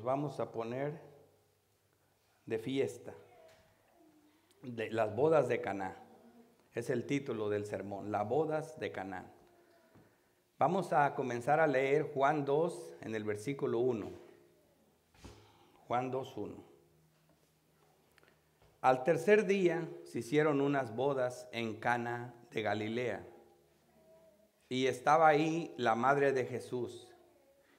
vamos a poner de fiesta, de las bodas de Caná. Es el título del sermón, las bodas de Caná. Vamos a comenzar a leer Juan 2 en el versículo 1. Juan 2:1. Al tercer día se hicieron unas bodas en Cana de Galilea, y estaba ahí la madre de Jesús,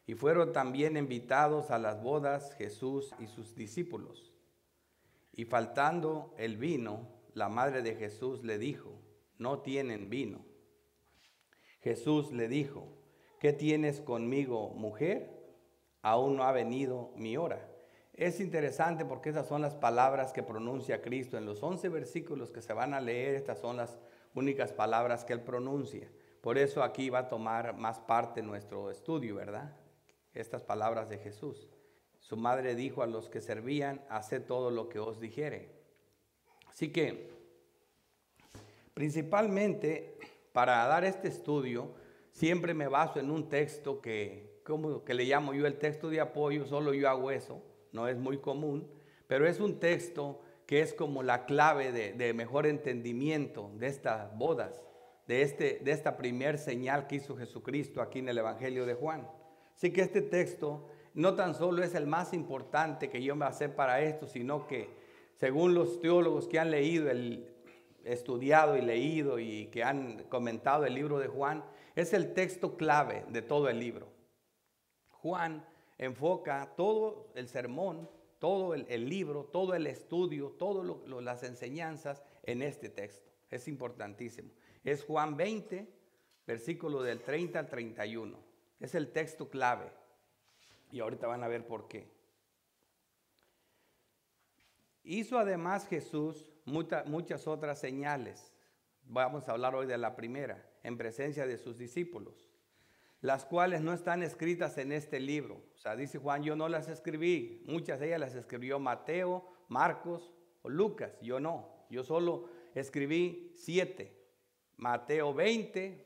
y fueron también invitados a las bodas Jesús y sus discípulos. Y faltando el vino, la madre de Jesús le dijo: no tienen vino. Jesús le dijo: ¿qué tienes conmigo, mujer? Aún no ha venido mi hora. Es interesante porque esas son las palabras que pronuncia Cristo. En los 11 versículos que se van a leer, estas son las únicas palabras que Él pronuncia. Por eso aquí va a tomar más parte nuestro estudio, ¿verdad? Estas palabras de Jesús. Su madre dijo a los que servían: haced todo lo que os dijere. Así que, principalmente, para dar este estudio, siempre me baso en un texto que le llamo yo el texto de apoyo. Solo yo hago eso, no es muy común, pero es un texto que es como la clave de mejor entendimiento de estas bodas, de esta primer señal que hizo Jesucristo aquí en el Evangelio de Juan. Así que este texto no tan solo es el más importante que yo me hacer para esto, sino que según los teólogos que han leído, estudiado y leído y que han comentado el libro de Juan, es el texto clave de todo el libro. Juan enfoca todo el sermón, todo el libro, todo el estudio, todas las enseñanzas en este texto. Es importantísimo. Es Juan 20, versículo del 30 al 31. Es el texto clave. Y ahorita van a ver por qué. Hizo además Jesús muchas otras señales. Vamos a hablar hoy de la primera, en presencia de sus discípulos, las cuales no están escritas en este libro. O sea, dice Juan: yo no las escribí. Muchas de ellas las escribió Mateo, Marcos o Lucas. Yo no. Yo solo escribí 7. Mateo 20,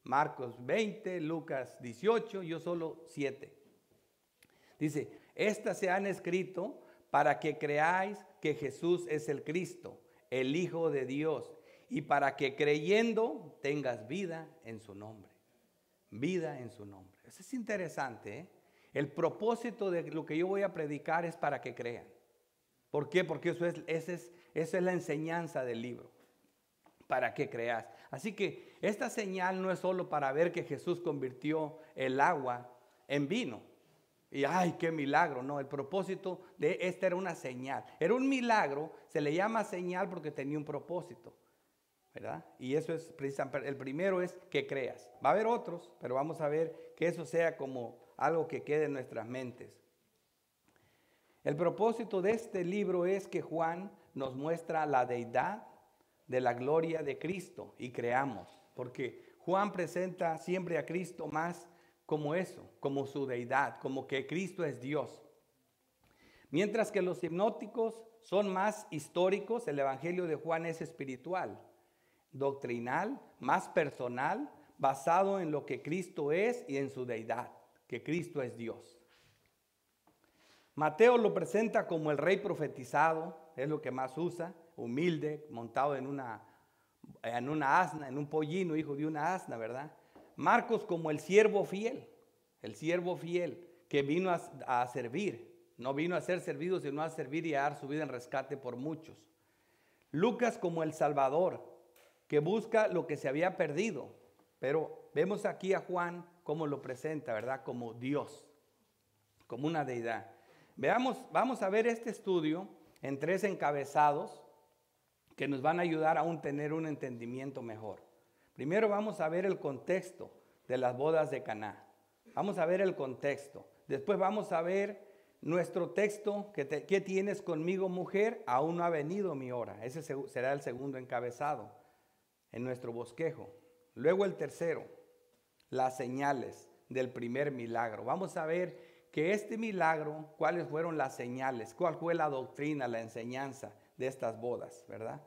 Marcos 20, Lucas 18, yo solo 7. Dice: estas se han escrito para que creáis que Jesús es el Cristo, el Hijo de Dios, y para que creyendo tengas vida en su nombre. Vida en su nombre. Eso es interesante, ¿eh? El propósito de lo que yo voy a predicar es para que crean. ¿Por qué? Porque esa es la enseñanza del libro. Para que creas. Así que esta señal no es solo para ver que Jesús convirtió el agua en vino. Y ¡ay, qué milagro! No, el propósito de esta era una señal. Era un milagro, se le llama señal porque tenía un propósito, ¿verdad? Y eso es precisamente, el primero es que creas. Va a haber otros, pero vamos a ver que eso sea como algo que quede en nuestras mentes. El propósito de este libro es que Juan nos muestra la deidad de la gloria de Cristo y creamos, porque Juan presenta siempre a Cristo más como eso, como su deidad, como que Cristo es Dios. Mientras que los sinópticos son más históricos, el Evangelio de Juan es espiritual, doctrinal, más personal, basado en lo que Cristo es y en su deidad, que Cristo es Dios. Mateo lo presenta como el rey profetizado, es lo que más usa, humilde, montado en una asna, en un pollino, hijo de una asna, ¿verdad? Marcos como el siervo fiel que vino a servir, no vino a ser servido, sino a servir y a dar su vida en rescate por muchos. Lucas como el Salvador, que busca lo que se había perdido, pero vemos aquí a Juan como lo presenta, ¿verdad? Como Dios, como una deidad. Vamos a ver este estudio en 3 encabezados que nos van a ayudar a tener un entendimiento mejor. Primero vamos a ver el contexto de las bodas de Caná. Vamos a ver el contexto. Después vamos a ver nuestro texto, ¿qué tienes conmigo, mujer? Aún no ha venido mi hora. Ese será el segundo encabezado en nuestro bosquejo. Luego el tercero, las señales del primer milagro. Vamos a ver que este milagro, cuáles fueron las señales, cuál fue la doctrina, la enseñanza de estas bodas, ¿verdad?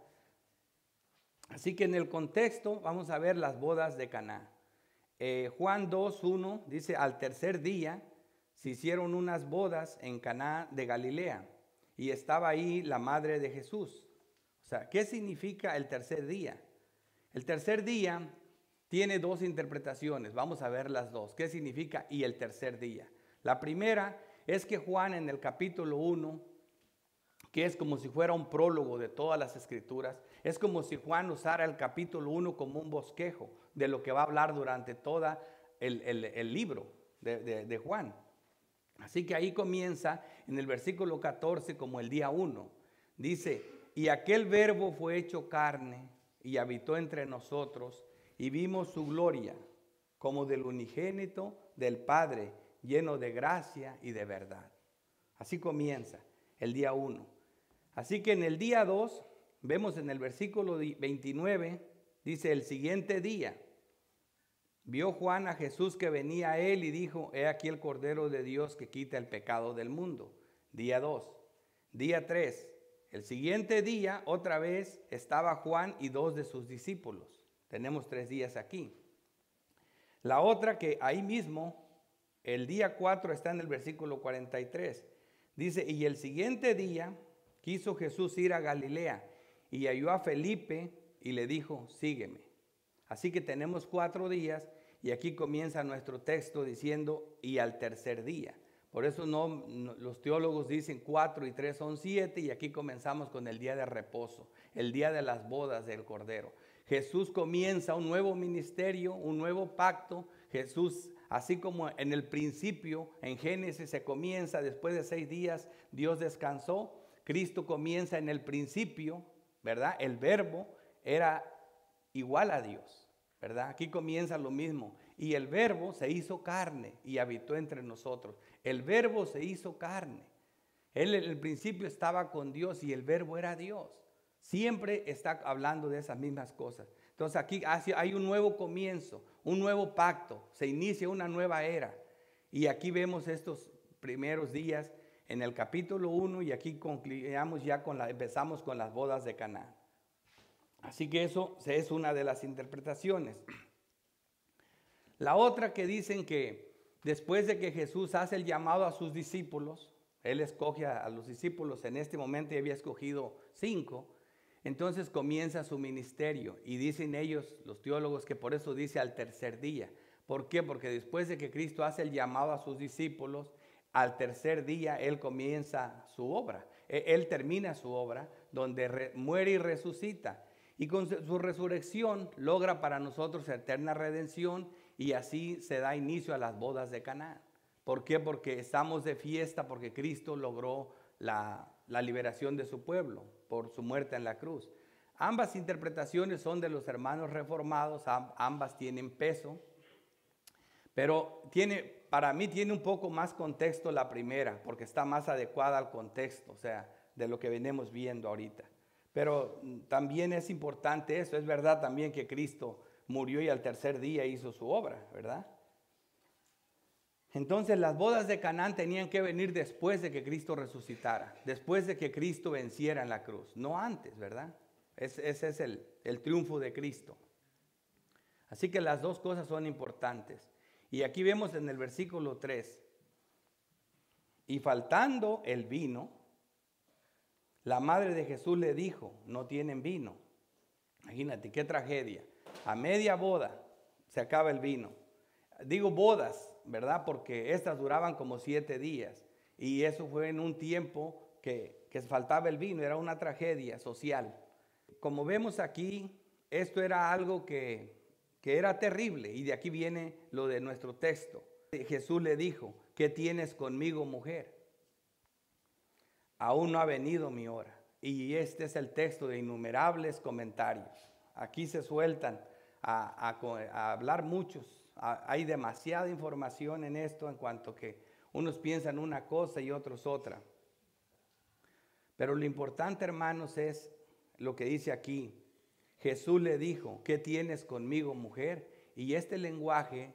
Así que en el contexto vamos a ver las bodas de Caná. Juan 2:1 dice: al tercer día se hicieron unas bodas en Caná de Galilea y estaba ahí la madre de Jesús. O sea, ¿qué significa el tercer día? El tercer día tiene dos interpretaciones. Vamos a ver las dos. ¿Qué significa y el tercer día? La primera es que Juan en el capítulo 1, que es como si fuera un prólogo de todas las escrituras, es como si Juan usara el capítulo 1 como un bosquejo de lo que va a hablar durante todo el libro de Juan. Así que ahí comienza en el versículo 14 como el día 1. Dice, y aquel verbo fue hecho carne y habitó entre nosotros y vimos su gloria como del unigénito del Padre, lleno de gracia y de verdad. Así comienza el día 1. Así que en el día 2, vemos en el versículo 29, dice, el siguiente día, vio Juan a Jesús que venía a él y dijo, he aquí el Cordero de Dios que quita el pecado del mundo. Día 2. Día 3. El siguiente día, otra vez, estaba Juan y 2 de sus discípulos. Tenemos 3 días aquí. La otra que ahí mismo, el día 4 está en el versículo 43. Dice, y el siguiente día quiso Jesús ir a Galilea y halló a Felipe y le dijo, sígueme. Así que tenemos 4 días y aquí comienza nuestro texto diciendo, y al tercer día. Por eso los teólogos dicen 4 y 3 son 7 y aquí comenzamos con el día de reposo, el día de las bodas del Cordero. Jesús comienza un nuevo ministerio, un nuevo pacto. Jesús, así como en el principio, en Génesis se comienza, después de 6 días Dios descansó. Cristo comienza en el principio, ¿verdad? El verbo era igual a Dios, ¿verdad? Aquí comienza lo mismo. Y el verbo se hizo carne y habitó entre nosotros. El verbo se hizo carne. Él en el principio estaba con Dios y el verbo era Dios. Siempre está hablando de esas mismas cosas. Entonces aquí hay un nuevo comienzo, un nuevo pacto. Se inicia una nueva era. Y aquí vemos estos primeros días en el capítulo 1 y aquí concluyamos ya empezamos con las bodas de Caná. Así que eso es una de las interpretaciones. La otra que dicen que después de que Jesús hace el llamado a sus discípulos, Él escoge a los discípulos, en este momento había escogido 5, entonces comienza su ministerio y dicen ellos, los teólogos, que por eso dice al tercer día. ¿Por qué? Porque después de que Cristo hace el llamado a sus discípulos, al tercer día Él comienza su obra. Él termina su obra donde muere y resucita. Y con su resurrección logra para nosotros eterna redención y así se da inicio a las bodas de Caná. ¿Por qué? Porque estamos de fiesta porque Cristo logró la liberación de su pueblo por su muerte en la cruz. Ambas interpretaciones son de los hermanos reformados, ambas tienen peso, pero para mí tiene un poco más contexto la primera porque está más adecuada al contexto, o sea, de lo que venimos viendo ahorita. Pero también es importante eso, es verdad también que Cristo murió y al tercer día hizo su obra, ¿verdad? Entonces las bodas de Canaán tenían que venir después de que Cristo resucitara, después de que Cristo venciera en la cruz, no antes, ¿verdad? Ese es el triunfo de Cristo. Así que las dos cosas son importantes. Y aquí vemos en el versículo 3, y faltando el vino, la madre de Jesús le dijo, no tienen vino. Imagínate, qué tragedia. A media boda se acaba el vino. Digo bodas, ¿verdad? Porque estas duraban como 7 días. Y eso fue en un tiempo que faltaba el vino. Era una tragedia social. Como vemos aquí, esto era algo que era terrible. Y de aquí viene lo de nuestro texto. Jesús le dijo, ¿qué tienes conmigo, mujer? Aún no ha venido mi hora. Y este es el texto de innumerables comentarios. Aquí se sueltan a hablar muchos. Hay demasiada información en esto en cuanto que unos piensan una cosa y otros otra. Pero lo importante, hermanos, es lo que dice aquí. Jesús le dijo, ¿qué tienes conmigo, mujer? Y este lenguaje,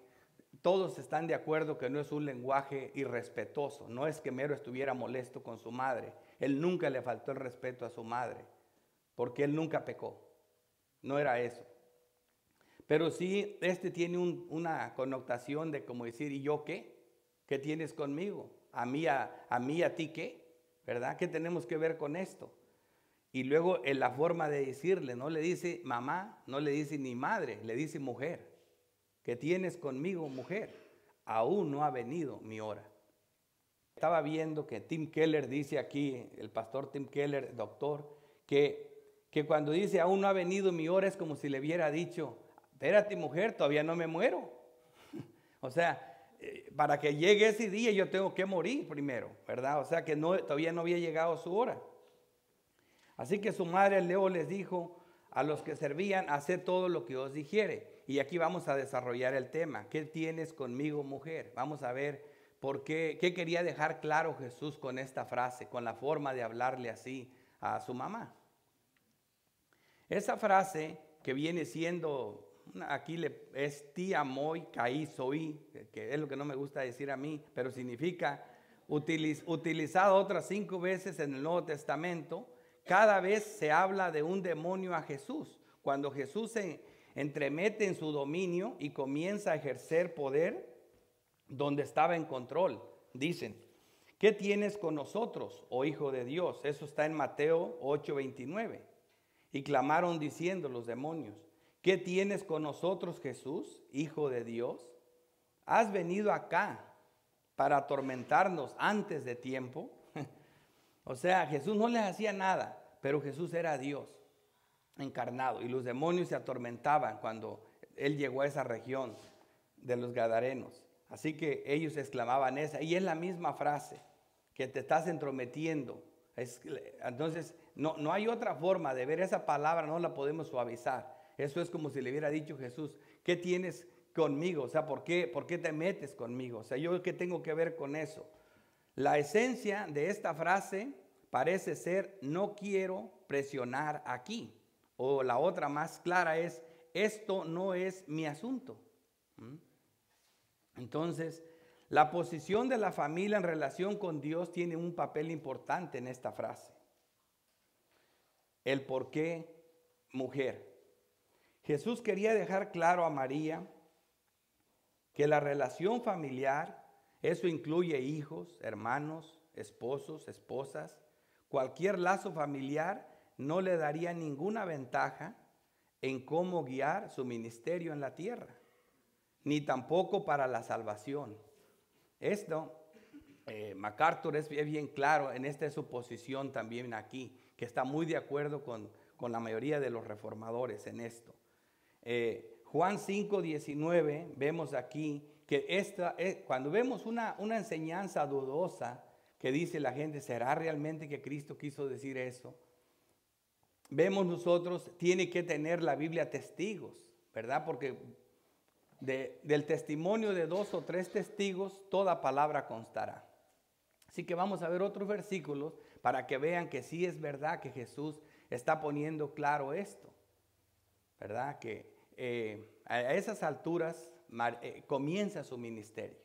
todos están de acuerdo que no es un lenguaje irrespetuoso. No es que mero estuviera molesto con su madre. Él nunca le faltó el respeto a su madre, porque él nunca pecó. No era eso. Pero sí, tiene una connotación de como decir, ¿y yo qué? ¿Qué tienes conmigo? ¿A ti qué? ¿Verdad? ¿Qué tenemos que ver con esto? Y luego en la forma de decirle, no le dice mamá, no le dice ni madre, le dice mujer. ¿Qué tienes conmigo, mujer? Aún no ha venido mi hora. Estaba viendo que Tim Keller dice aquí, el pastor Tim Keller, doctor, que cuando dice aún no ha venido mi hora es como si le hubiera dicho, espérate mujer, todavía no me muero. O sea, para que llegue ese día yo tengo que morir primero, ¿verdad? O sea que todavía no había llegado su hora. Así que su madre luego les dijo a los que servían, haced todo lo que os dijere. Y aquí vamos a desarrollar el tema. ¿Qué tienes conmigo, mujer? Vamos a ver por qué quería dejar claro Jesús con esta frase, con la forma de hablarle así a su mamá. Esa frase que viene siendo, aquí es tía moi caí soy, que es lo que no me gusta decir a mí, pero significa utilizado otras 5 veces en el Nuevo Testamento. Cada vez se habla de un demonio a Jesús. Cuando Jesús se entremete en su dominio y comienza a ejercer poder donde estaba en control. Dicen, ¿qué tienes con nosotros, oh Hijo de Dios? Eso está en Mateo 8:29. Y clamaron diciendo los demonios, ¿qué tienes con nosotros, Jesús, Hijo de Dios? ¿Has venido acá para atormentarnos antes de tiempo? O sea, Jesús no les hacía nada, pero Jesús era Dios encarnado y los demonios se atormentaban cuando Él llegó a esa región de los Gadarenos. Así que ellos exclamaban esa, y es la misma frase, que te estás entrometiendo. Entonces, no hay otra forma de ver esa palabra, no la podemos suavizar. Eso es como si le hubiera dicho Jesús, ¿qué tienes conmigo? O sea, ¿por qué te metes conmigo? O sea, ¿yo qué tengo que ver con eso? La esencia de esta frase parece ser, no quiero presionar aquí. O la otra más clara es, esto no es mi asunto. Entonces, la posición de la familia en relación con Dios tiene un papel importante en esta frase. El por qué mujer. Jesús quería dejar claro a María que la relación familiar, eso incluye hijos, hermanos, esposos, esposas, cualquier lazo familiar no le daría ninguna ventaja en cómo guiar su ministerio en la tierra, ni tampoco para la salvación. Esto, MacArthur es bien claro en esta suposición también aquí, que está muy de acuerdo con la mayoría de los reformadores en esto. Juan 5:19, vemos aquí que cuando vemos una enseñanza dudosa que dice la gente, ¿será realmente que Cristo quiso decir eso? Vemos nosotros, tiene que tener la Biblia testigos, ¿verdad? Porque del testimonio de 2 o 3 testigos, toda palabra constará. Así que vamos a ver otros versículos para que vean que sí es verdad que Jesús está poniendo claro esto, ¿verdad? Que a esas alturas comienza su ministerio.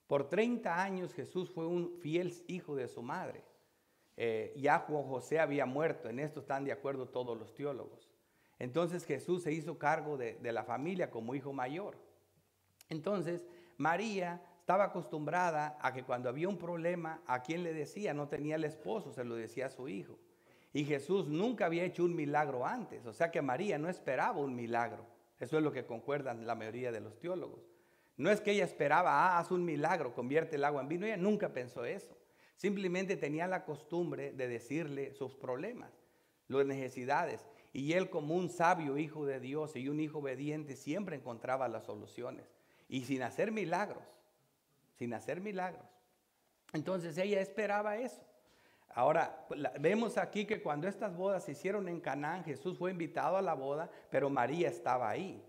Por 30 años Jesús fue un fiel hijo de su madre. Ya José había muerto, en esto están de acuerdo todos los teólogos. Entonces Jesús se hizo cargo de la familia como hijo mayor. Entonces María estaba acostumbrada a que cuando había un problema, ¿a quién le decía? No tenía el esposo, se lo decía a su hijo. Y Jesús nunca había hecho un milagro antes, o sea que María no esperaba un milagro. Eso es lo que concuerdan la mayoría de los teólogos. No es que ella esperaba, haz un milagro, convierte el agua en vino. Ella nunca pensó eso. Simplemente tenía la costumbre de decirle sus problemas, las necesidades. Y él, como un sabio hijo de Dios y un hijo obediente, siempre encontraba las soluciones. Y sin hacer milagros, sin hacer milagros. Entonces ella esperaba eso. Ahora, vemos aquí que cuando estas bodas se hicieron en Canaán, Jesús fue invitado a la boda, pero María estaba ahí.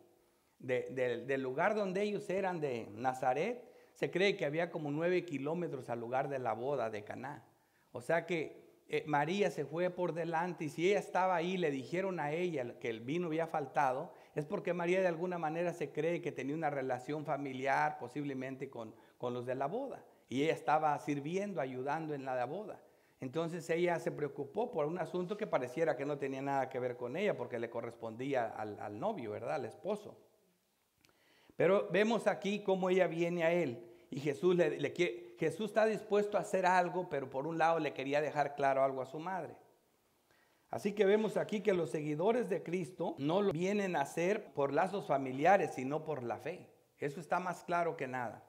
Del lugar donde ellos eran, de Nazaret, se cree que había como 9 kilómetros al lugar de la boda de Caná. O sea que María se fue por delante, y si ella estaba ahí, le dijeron a ella que el vino había faltado, es porque María de alguna manera se cree que tenía una relación familiar, posiblemente con los de la boda. Y ella estaba sirviendo, ayudando en la boda. Entonces ella se preocupó por un asunto que pareciera que no tenía nada que ver con ella, porque le correspondía al novio, ¿verdad? Al esposo. Pero vemos aquí cómo ella viene a él. Y Jesús está dispuesto a hacer algo, pero por un lado le quería dejar claro algo a su madre. Así que vemos aquí que los seguidores de Cristo no lo vienen a hacer por lazos familiares, sino por la fe. Eso está más claro que nada.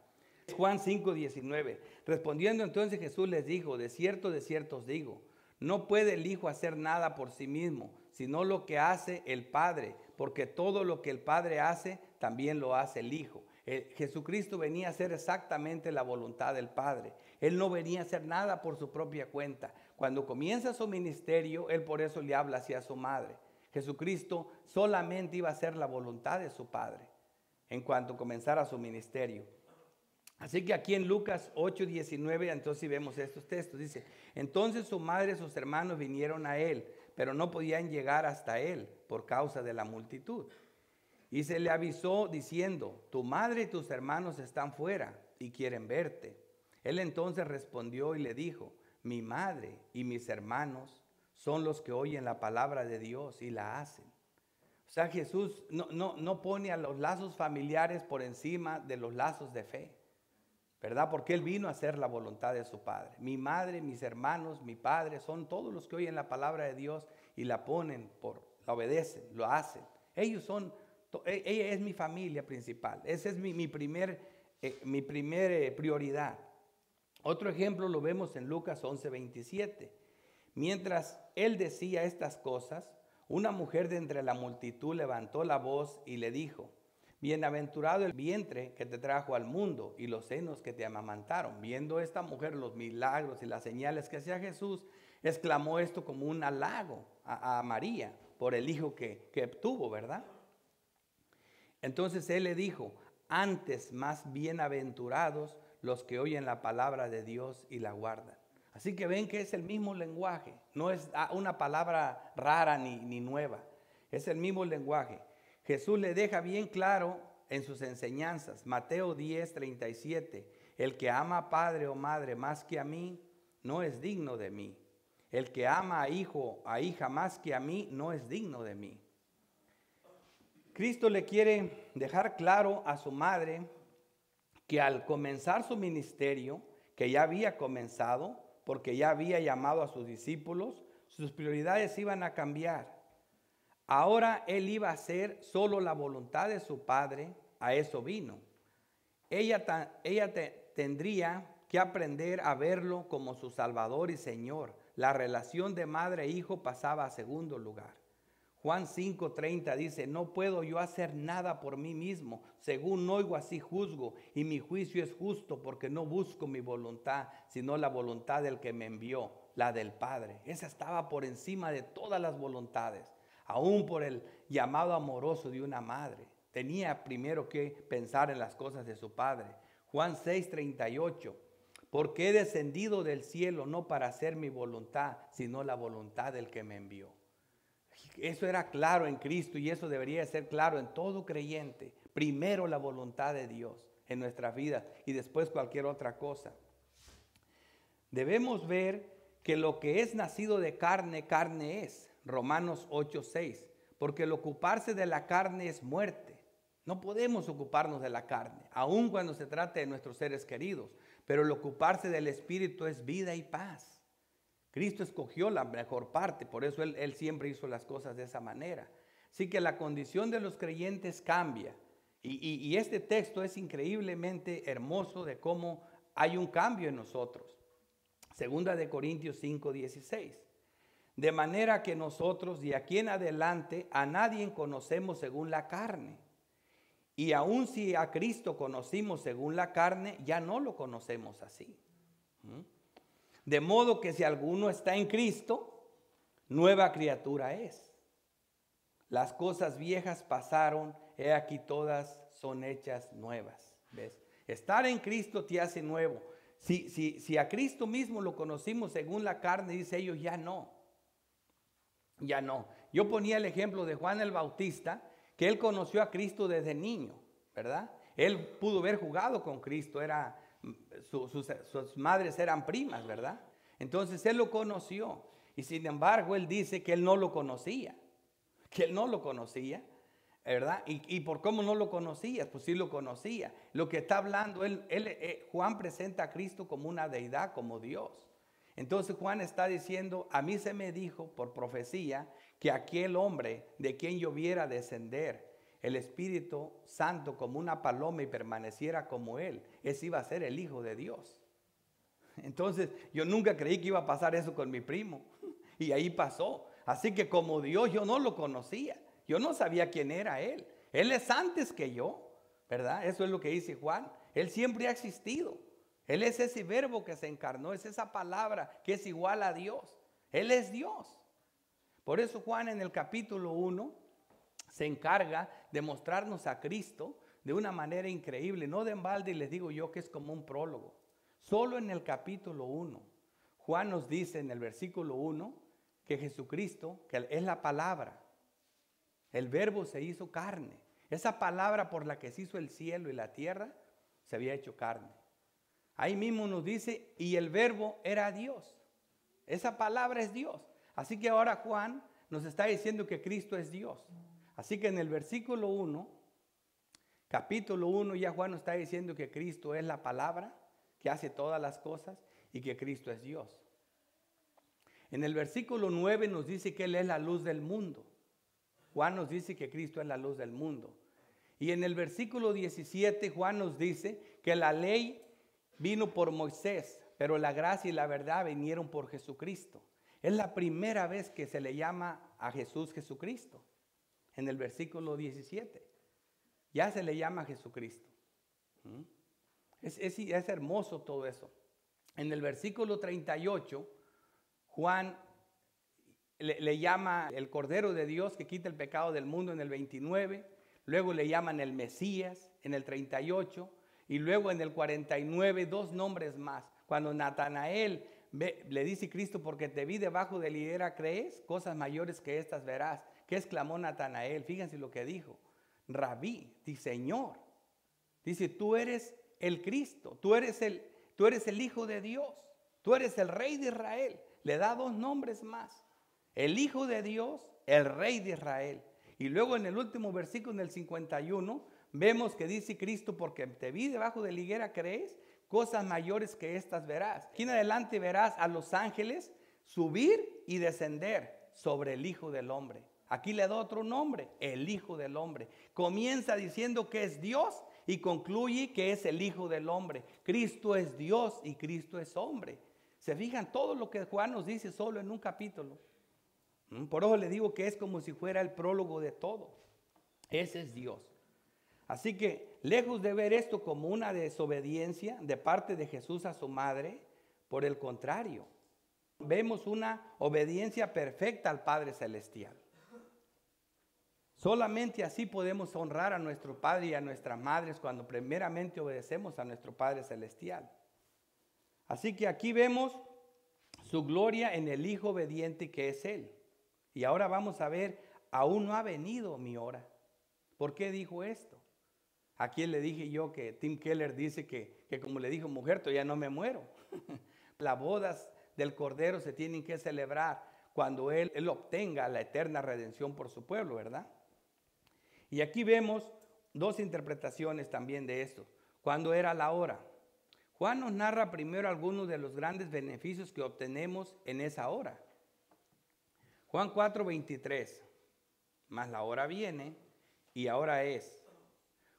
Juan 5:19. Respondiendo entonces Jesús les dijo, de cierto os digo, no puede el Hijo hacer nada por sí mismo, sino lo que hace el Padre, porque todo lo que el Padre hace, también lo hace el Hijo. Jesucristo venía a hacer exactamente la voluntad del Padre. Él no venía a hacer nada por su propia cuenta. Cuando comienza su ministerio, Él por eso le habla hacia su madre. Jesucristo solamente iba a hacer la voluntad de su Padre en cuanto comenzara su ministerio. Así que aquí en Lucas 8:19, entonces vemos estos textos. Dice, entonces su madre y sus hermanos vinieron a Él, pero no podían llegar hasta Él por causa de la multitud. Y se le avisó diciendo, tu madre y tus hermanos están fuera y quieren verte. Él entonces respondió y le dijo, mi madre y mis hermanos son los que oyen la palabra de Dios y la hacen. O sea, Jesús no pone a los lazos familiares por encima de los lazos de fe, ¿verdad? Porque Él vino a hacer la voluntad de su Padre. Mi madre, mis hermanos, mi padre, son todos los que oyen la palabra de Dios y la ponen la obedecen, lo hacen. Ella es mi familia principal. Esa es mi primer prioridad. Otro ejemplo lo vemos en Lucas 11:27. Mientras Él decía estas cosas, una mujer de entre la multitud levantó la voz y le dijo, bienaventurado el vientre que te trajo al mundo y los senos que te amamantaron. Viendo esta mujer los milagros y las señales que hacía Jesús, exclamó esto como un halago a María por el hijo que tuvo, ¿verdad? Entonces Él le dijo, antes más bienaventurados los que oyen la palabra de Dios y la guardan. Así que ven que es el mismo lenguaje, no es una palabra rara ni nueva, es el mismo lenguaje. Jesús le deja bien claro en sus enseñanzas, Mateo 10:37, el que ama a padre o madre más que a mí, no es digno de mí. El que ama a hijo o a hija más que a mí, no es digno de mí. Cristo le quiere dejar claro a su madre que al comenzar su ministerio, que ya había comenzado, porque ya había llamado a sus discípulos, sus prioridades iban a cambiar. Ahora Él iba a hacer solo la voluntad de su Padre, a eso vino. Ella tendría que aprender a verlo como su Salvador y Señor. La relación de madre e hijo pasaba a segundo lugar. Juan 5:30 dice, no puedo yo hacer nada por mí mismo, según oigo así juzgo, y mi juicio es justo porque no busco mi voluntad, sino la voluntad del que me envió, la del Padre. Esa estaba por encima de todas las voluntades, aún por el llamado amoroso de una madre. Tenía primero que pensar en las cosas de su Padre. Juan 6:38, porque he descendido del cielo no para hacer mi voluntad, sino la voluntad del que me envió. Eso era claro en Cristo y eso debería ser claro en todo creyente. Primero la voluntad de Dios en nuestras vidas y después cualquier otra cosa. Debemos ver que lo que es nacido de carne, carne es. Romanos 8:6. Porque el ocuparse de la carne es muerte. No podemos ocuparnos de la carne, aun cuando se trate de nuestros seres queridos. Pero el ocuparse del Espíritu es vida y paz. Cristo escogió la mejor parte, por eso Él siempre hizo las cosas de esa manera. Así que la condición de los creyentes cambia. Y este texto es increíblemente hermoso de cómo hay un cambio en nosotros. Segunda de Corintios 5:16. De manera que nosotros de aquí en adelante a nadie conocemos según la carne. Y aun si a Cristo conocimos según la carne, ya no lo conocemos así. De modo que si alguno está en Cristo, nueva criatura es. Las cosas viejas pasaron, he aquí todas son hechas nuevas. ¿Ves? Estar en Cristo te hace nuevo. Si a Cristo mismo lo conocimos según la carne, dice ellos, ya no. Ya no. Yo ponía el ejemplo de Juan el Bautista, que él conoció a Cristo desde niño, ¿verdad? Él pudo haber jugado con Cristo, sus madres eran primas, ¿verdad? Entonces él lo conoció y sin embargo él dice que él no lo conocía, ¿verdad? Y por cómo no lo conocías, pues sí lo conocía. Lo que está hablando, Juan presenta a Cristo como una deidad, como Dios. Entonces Juan está diciendo, a mí se me dijo por profecía que aquel hombre de quien yo viera descender el Espíritu Santo como una paloma y permaneciera como él, ese iba a ser el Hijo de Dios. Entonces yo nunca creí que iba a pasar eso con mi primo y ahí pasó. Así que como Dios yo no lo conocía, yo no sabía quién era él. Él es antes que yo, ¿verdad? Eso es lo que dice Juan. Él siempre ha existido. Él es ese verbo que se encarnó, es esa palabra que es igual a Dios. Él es Dios. Por eso Juan en el capítulo 1 se encarga de mostrarnos a Cristo de una manera increíble. No de embalde les digo yo que es como un prólogo. Solo en el capítulo 1, Juan nos dice en el versículo 1 que Jesucristo, que es la palabra, el verbo se hizo carne. Esa palabra por la que se hizo el cielo y la tierra, se había hecho carne. Ahí mismo nos dice, y el verbo era Dios. Esa palabra es Dios. Así que ahora Juan nos está diciendo que Cristo es Dios. Así que en el versículo 1, capítulo 1, ya Juan nos está diciendo que Cristo es la palabra que hace todas las cosas y que Cristo es Dios. En el versículo 9 nos dice que Él es la luz del mundo. Juan nos dice que Cristo es la luz del mundo. Y en el versículo 17 Juan nos dice que la ley vino por Moisés, pero la gracia y la verdad vinieron por Jesucristo. Es la primera vez que se le llama a Jesús Jesucristo. En el versículo 17. Ya se le llama Jesucristo. Es hermoso todo eso. En el versículo 38, Juan le llama el Cordero de Dios que quita el pecado del mundo en el 29. Luego le llaman el Mesías en el 38. Y luego en el 49, dos nombres más. Cuando Natanael le dice Cristo, porque te vi debajo de la higuera, ¿crees? Cosas mayores que estas verás. ¿Qué exclamó Natanael? Fíjense lo que dijo. Rabí, dice Señor. Dice, tú eres el Cristo, tú eres el Hijo de Dios, tú eres el Rey de Israel. Le da dos nombres más. El Hijo de Dios, el Rey de Israel. Y luego en el último versículo, en el 51, vemos que dice Cristo, porque te vi debajo de la higuera, ¿crees? Cosas mayores que estas verás. Aquí en adelante verás a los ángeles subir y descender sobre el Hijo del Hombre. Aquí le da otro nombre, el Hijo del Hombre. Comienza diciendo que es Dios y concluye que es el Hijo del Hombre. Cristo es Dios y Cristo es hombre. ¿Se fijan todo lo que Juan nos dice solo en un capítulo? Por eso le digo que es como si fuera el prólogo de todo. Ese es Dios. Así que, lejos de ver esto como una desobediencia de parte de Jesús a su madre, por el contrario, vemos una obediencia perfecta al Padre Celestial. Solamente así podemos honrar a nuestro Padre y a nuestras madres cuando primeramente obedecemos a nuestro Padre Celestial. Así que aquí vemos su gloria en el Hijo obediente que es Él. Y ahora vamos a ver, aún no ha venido mi hora. ¿Por qué dijo esto? ¿A quién le dije yo que Tim Keller dice que como le dijo mujer, todavía no me muero? Las bodas del Cordero se tienen que celebrar cuando Él obtenga la eterna redención por su pueblo, ¿verdad? Y aquí vemos dos interpretaciones también de esto. ¿Cuándo era la hora? Juan nos narra primero algunos de los grandes beneficios que obtenemos en esa hora. Juan 4:23, mas la hora viene y ahora es,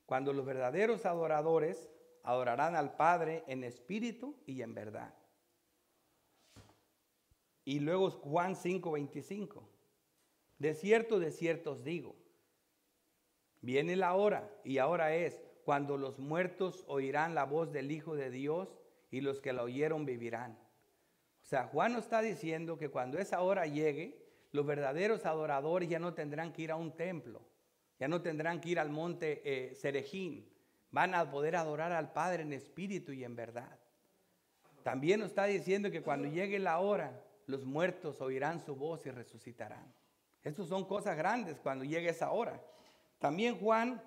cuando los verdaderos adoradores adorarán al Padre en espíritu y en verdad. Y luego Juan 5:25, de cierto os digo, viene la hora y ahora es, cuando los muertos oirán la voz del Hijo de Dios y los que la oyeron vivirán. O sea, Juan nos está diciendo que cuando esa hora llegue, los verdaderos adoradores ya no tendrán que ir a un templo, ya no tendrán que ir al monte Serejín, van a poder adorar al Padre en espíritu y en verdad. También nos está diciendo que cuando llegue la hora, los muertos oirán su voz y resucitarán. Estas son cosas grandes cuando llegue esa hora. También Juan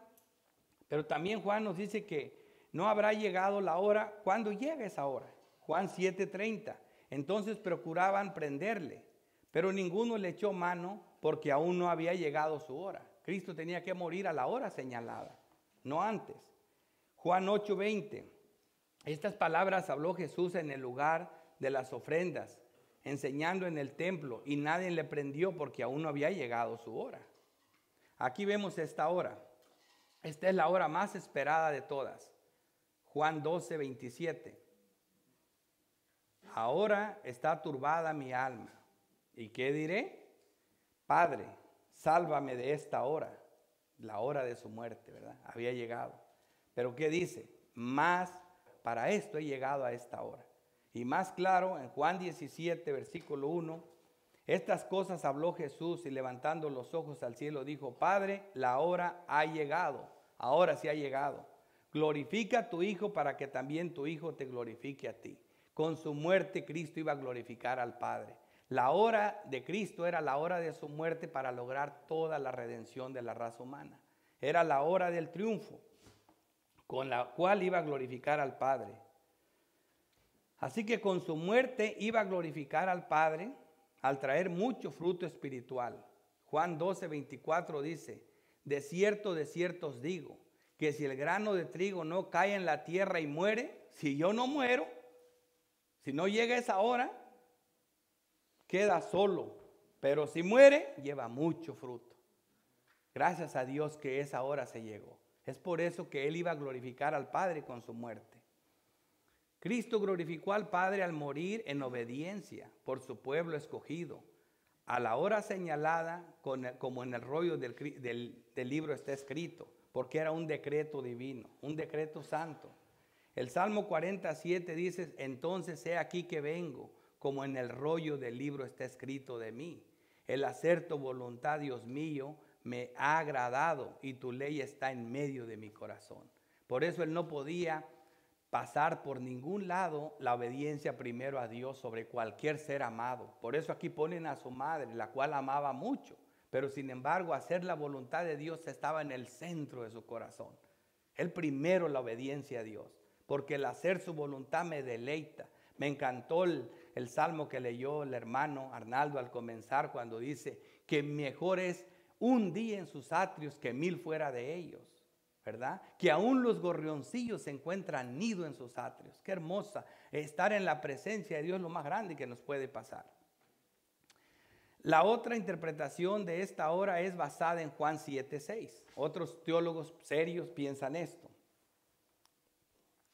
nos dice que no habrá llegado la hora cuando llegue esa hora. Juan 7:30. Entonces procuraban prenderle, pero ninguno le echó mano porque aún no había llegado su hora. Cristo tenía que morir a la hora señalada, no antes. Juan 8:20. Estas palabras habló Jesús en el lugar de las ofrendas, enseñando en el templo, y nadie le prendió porque aún no había llegado su hora. Aquí vemos esta hora. Esta es la hora más esperada de todas. Juan 12:27. Ahora está turbada mi alma. ¿Y qué diré? Padre, sálvame de esta hora. La hora de su muerte, ¿verdad? Había llegado. Pero ¿qué dice? Más para esto he llegado a esta hora. Y más claro, en Juan 17, versículo 1, estas cosas habló Jesús y levantando los ojos al cielo dijo, Padre, la hora ha llegado. Ahora sí ha llegado. Glorifica a tu Hijo para que también tu Hijo te glorifique a ti. Con su muerte Cristo iba a glorificar al Padre. La hora de Cristo era la hora de su muerte para lograr toda la redención de la raza humana. Era la hora del triunfo, con la cual iba a glorificar al Padre. Así que con su muerte iba a glorificar al Padre al traer mucho fruto espiritual. Juan 12:24 dice, de cierto os digo, que si el grano de trigo no cae en la tierra y muere, si yo no muero, si no llega esa hora, queda solo. Pero si muere, lleva mucho fruto. Gracias a Dios que esa hora se llegó. Es por eso que Él iba a glorificar al Padre con su muerte. Cristo glorificó al Padre al morir en obediencia por su pueblo escogido. A la hora señalada, como en el rollo del libro está escrito, porque era un decreto divino, un decreto santo. El Salmo 47 dice, entonces he aquí que vengo, como en el rollo del libro está escrito de mí. El hacer tu voluntad, Dios mío, me ha agradado y tu ley está en medio de mi corazón. Por eso él no podía pasar por ningún lado la obediencia primero a Dios sobre cualquier ser amado. Por eso aquí ponen a su madre, la cual amaba mucho, pero sin embargo hacer la voluntad de Dios estaba en el centro de su corazón. Él primero la obediencia a Dios, porque el hacer su voluntad me deleita. Me encantó el salmo que leyó el hermano Arnaldo al comenzar cuando dice que mejor es un día en sus atrios que 1000 fuera de ellos. ¿Verdad? Que aún los gorrioncillos se encuentran nido en sus atrios. Qué hermosa estar en la presencia de Dios, lo más grande que nos puede pasar. La otra interpretación de esta hora es basada en Juan 7:6. Otros teólogos serios piensan esto.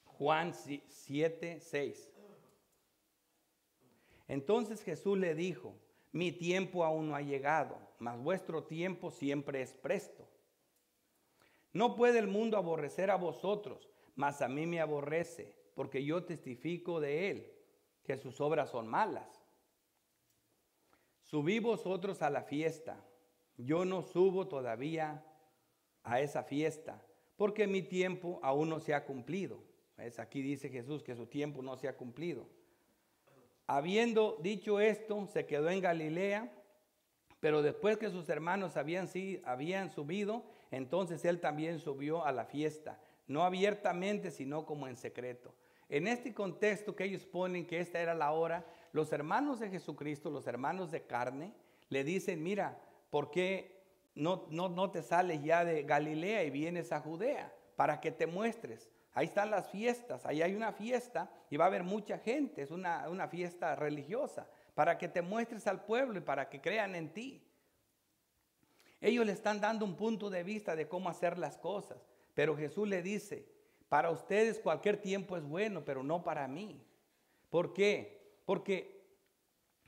Juan 7:6. Entonces Jesús le dijo, mi tiempo aún no ha llegado, mas vuestro tiempo siempre es presto. No puede el mundo aborrecer a vosotros, mas a mí me aborrece, porque yo testifico de él, que sus obras son malas. Subí vosotros a la fiesta, yo no subo todavía a esa fiesta, porque mi tiempo aún no se ha cumplido. Aquí dice Jesús que su tiempo no se ha cumplido. Habiendo dicho esto, se quedó en Galilea, pero después que sus hermanos habían subido, entonces él también subió a la fiesta, no abiertamente, sino como en secreto. En este contexto que ellos ponen que esta era la hora, los hermanos de Jesucristo, los hermanos de carne, le dicen, mira, ¿por qué no te sales ya de Galilea y vienes a Judea? Para que te muestres. Ahí están las fiestas, ahí hay una fiesta y va a haber mucha gente, es una fiesta religiosa, para que te muestres al pueblo y para que crean en ti. Ellos le están dando un punto de vista de cómo hacer las cosas, pero Jesús le dice, para ustedes cualquier tiempo es bueno, pero no para mí. ¿Por qué? Porque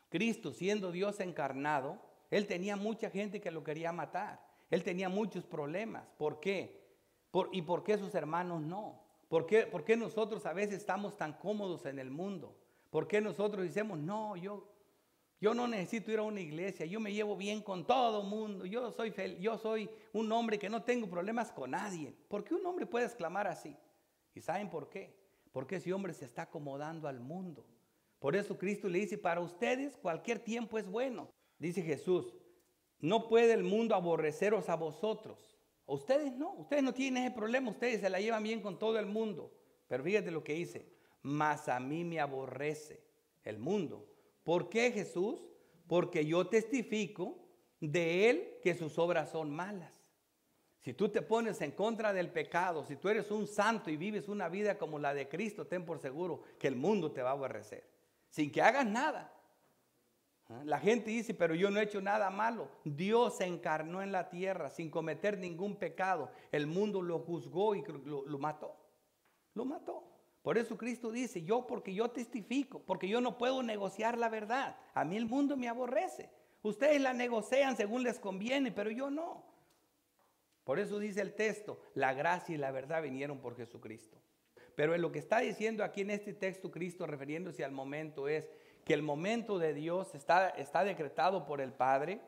Cristo, siendo Dios encarnado, Él tenía mucha gente que lo quería matar. Él tenía muchos problemas. ¿Por qué? ¿Y por qué sus hermanos no? ¿Por qué nosotros a veces estamos tan cómodos en el mundo? ¿Por qué nosotros decimos, no, yo no necesito ir a una iglesia, yo me llevo bien con todo el mundo, yo soy un hombre que no tengo problemas con nadie? ¿Por qué un hombre puede exclamar así? ¿Y saben por qué? Porque ese hombre se está acomodando al mundo. Por eso Cristo le dice, para ustedes cualquier tiempo es bueno. Dice Jesús, no puede el mundo aborreceros a vosotros. Ustedes no tienen ese problema, ustedes se la llevan bien con todo el mundo. Pero fíjate lo que dice, mas a mí me aborrece el mundo. ¿Por qué, Jesús? Porque yo testifico de él que sus obras son malas. Si tú te pones en contra del pecado, si tú eres un santo y vives una vida como la de Cristo, ten por seguro que el mundo te va a aborrecer, sin que hagas nada. La gente dice, pero yo no he hecho nada malo. Dios se encarnó en la tierra sin cometer ningún pecado. El mundo lo juzgó y lo mató. Lo mató. Por eso Cristo dice, porque yo testifico, porque yo no puedo negociar la verdad. A mí el mundo me aborrece. Ustedes la negocian según les conviene, pero yo no. Por eso dice el texto, la gracia y la verdad vinieron por Jesucristo. Pero en lo que está diciendo aquí en este texto Cristo, refiriéndose al momento, es que el momento de Dios está decretado por el Padre.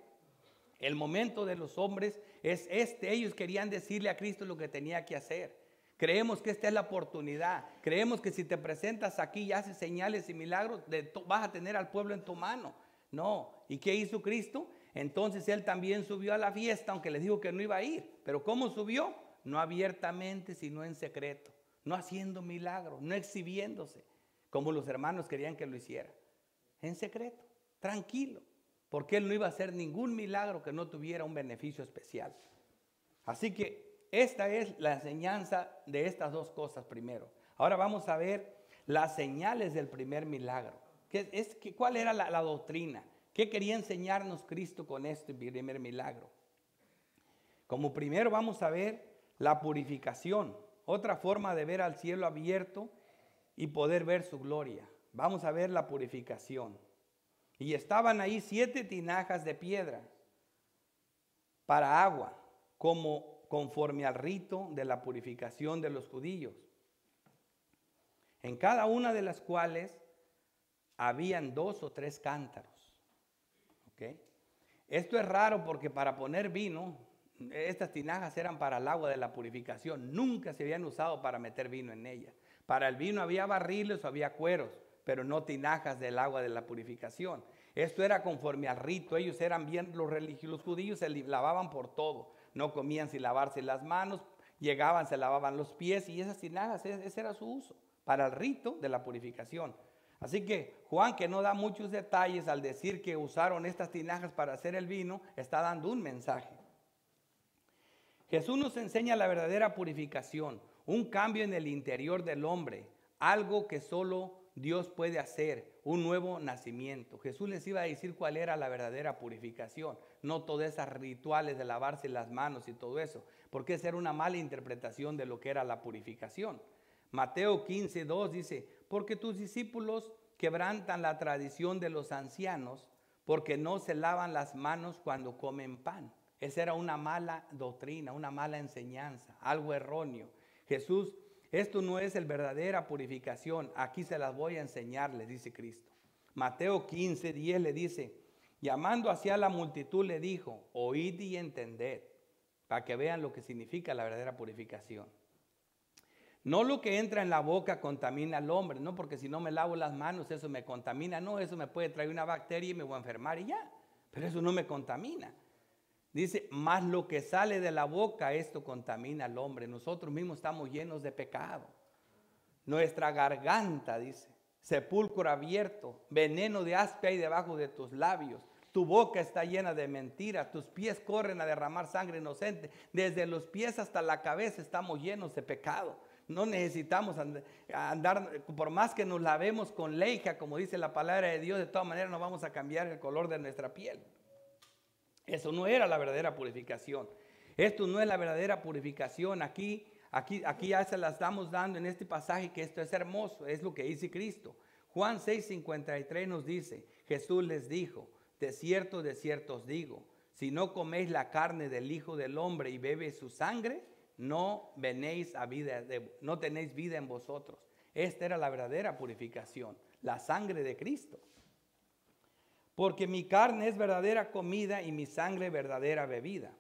El momento de los hombres es este. Ellos querían decirle a Cristo lo que tenía que hacer. Creemos que esta es la oportunidad. Creemos que si te presentas aquí y haces señales y milagros, vas a tener al pueblo en tu mano. No. ¿Y qué hizo Cristo? Entonces Él también subió a la fiesta, aunque les dijo que no iba a ir. ¿Pero cómo subió? No abiertamente, sino en secreto. No haciendo milagros, no exhibiéndose, como los hermanos querían que lo hiciera. En secreto, tranquilo, porque Él no iba a hacer ningún milagro que no tuviera un beneficio especial. Así que esta es la enseñanza de estas dos cosas primero. Ahora vamos a ver las señales del primer milagro. ¿Cuál era la doctrina? ¿Qué quería enseñarnos Cristo con este primer milagro? Como primero vamos a ver la purificación, otra forma de ver al cielo abierto y poder ver su gloria. Vamos a ver la purificación. Y estaban ahí 7 tinajas de piedra para agua, conforme al rito de la purificación de los judíos, en cada una de las cuales habían 2 o 3 cántaros. ¿Okay? Esto es raro porque para poner vino, estas tinajas eran para el agua de la purificación, nunca se habían usado para meter vino en ellas. Para el vino había barriles o había cueros, pero no tinajas del agua de la purificación. Esto era conforme al rito. Ellos eran bien, los judíos se lavaban por todo. No comían sin lavarse las manos, llegaban, se lavaban los pies, y esas tinajas, ese era su uso, para el rito de la purificación. Así que Juan, que no da muchos detalles al decir que usaron estas tinajas para hacer el vino, está dando un mensaje. Jesús nos enseña la verdadera purificación, un cambio en el interior del hombre, algo que solo Dios puede hacer, un nuevo nacimiento. Jesús les iba a decir cuál era la verdadera purificación, no todas esas rituales de lavarse las manos y todo eso, porque esa era una mala interpretación de lo que era la purificación. Mateo 15:2 dice, porque tus discípulos quebrantan la tradición de los ancianos, porque no se lavan las manos cuando comen pan. Esa era una mala doctrina, una mala enseñanza, algo erróneo. Jesús, esto no es la verdadera purificación, aquí se las voy a enseñar, les dice Cristo. Mateo 15:10 le dice, llamando hacia la multitud le dijo, oíd y entended, para que vean lo que significa la verdadera purificación. No lo que entra en la boca contamina al hombre, no porque si no me lavo las manos eso me contamina, no, eso me puede traer una bacteria y me voy a enfermar y ya, pero eso no me contamina. Dice, más lo que sale de la boca, esto contamina al hombre. Nosotros mismos estamos llenos de pecado. Nuestra garganta, dice, sepulcro abierto, veneno de aspe hay debajo de tus labios. Tu boca está llena de mentiras, tus pies corren a derramar sangre inocente. Desde los pies hasta la cabeza estamos llenos de pecado. No necesitamos andar, por más que nos lavemos con leija, como dice la palabra de Dios, de todas maneras no vamos a cambiar el color de nuestra piel. Eso no era la verdadera purificación. Esto no es la verdadera purificación. Aquí ya se la estamos dando en este pasaje, que esto es hermoso, es lo que dice Cristo. Juan 6:53 nos dice, Jesús les dijo, de cierto os digo, si no coméis la carne del Hijo del Hombre y bebéis su sangre, no tenéis vida en vosotros. Esta era la verdadera purificación, la sangre de Cristo. Porque mi carne es verdadera comida y mi sangre verdadera bebida.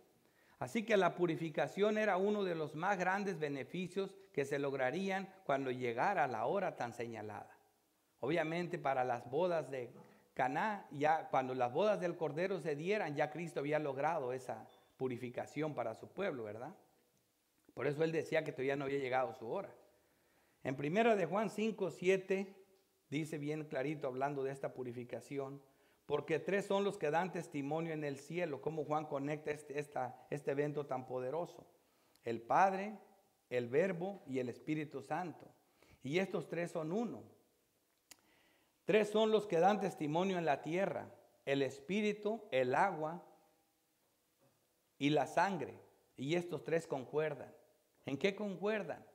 Así que la purificación era uno de los más grandes beneficios que se lograrían cuando llegara la hora tan señalada. Obviamente para las bodas de Caná, ya cuando las bodas del Cordero se dieran, ya Cristo había logrado esa purificación para su pueblo, ¿verdad? Por eso Él decía que todavía no había llegado su hora. En 1 de Juan 5:7 dice bien clarito, hablando de esta purificación, porque 3 son los que dan testimonio en el cielo. Cómo Juan conecta este evento tan poderoso. el Padre, el Verbo y el Espíritu Santo. Y estos tres son uno. Tres son los que dan testimonio en la tierra: el Espíritu, el agua y la sangre. Y estos tres concuerdan. ¿En qué concuerdan?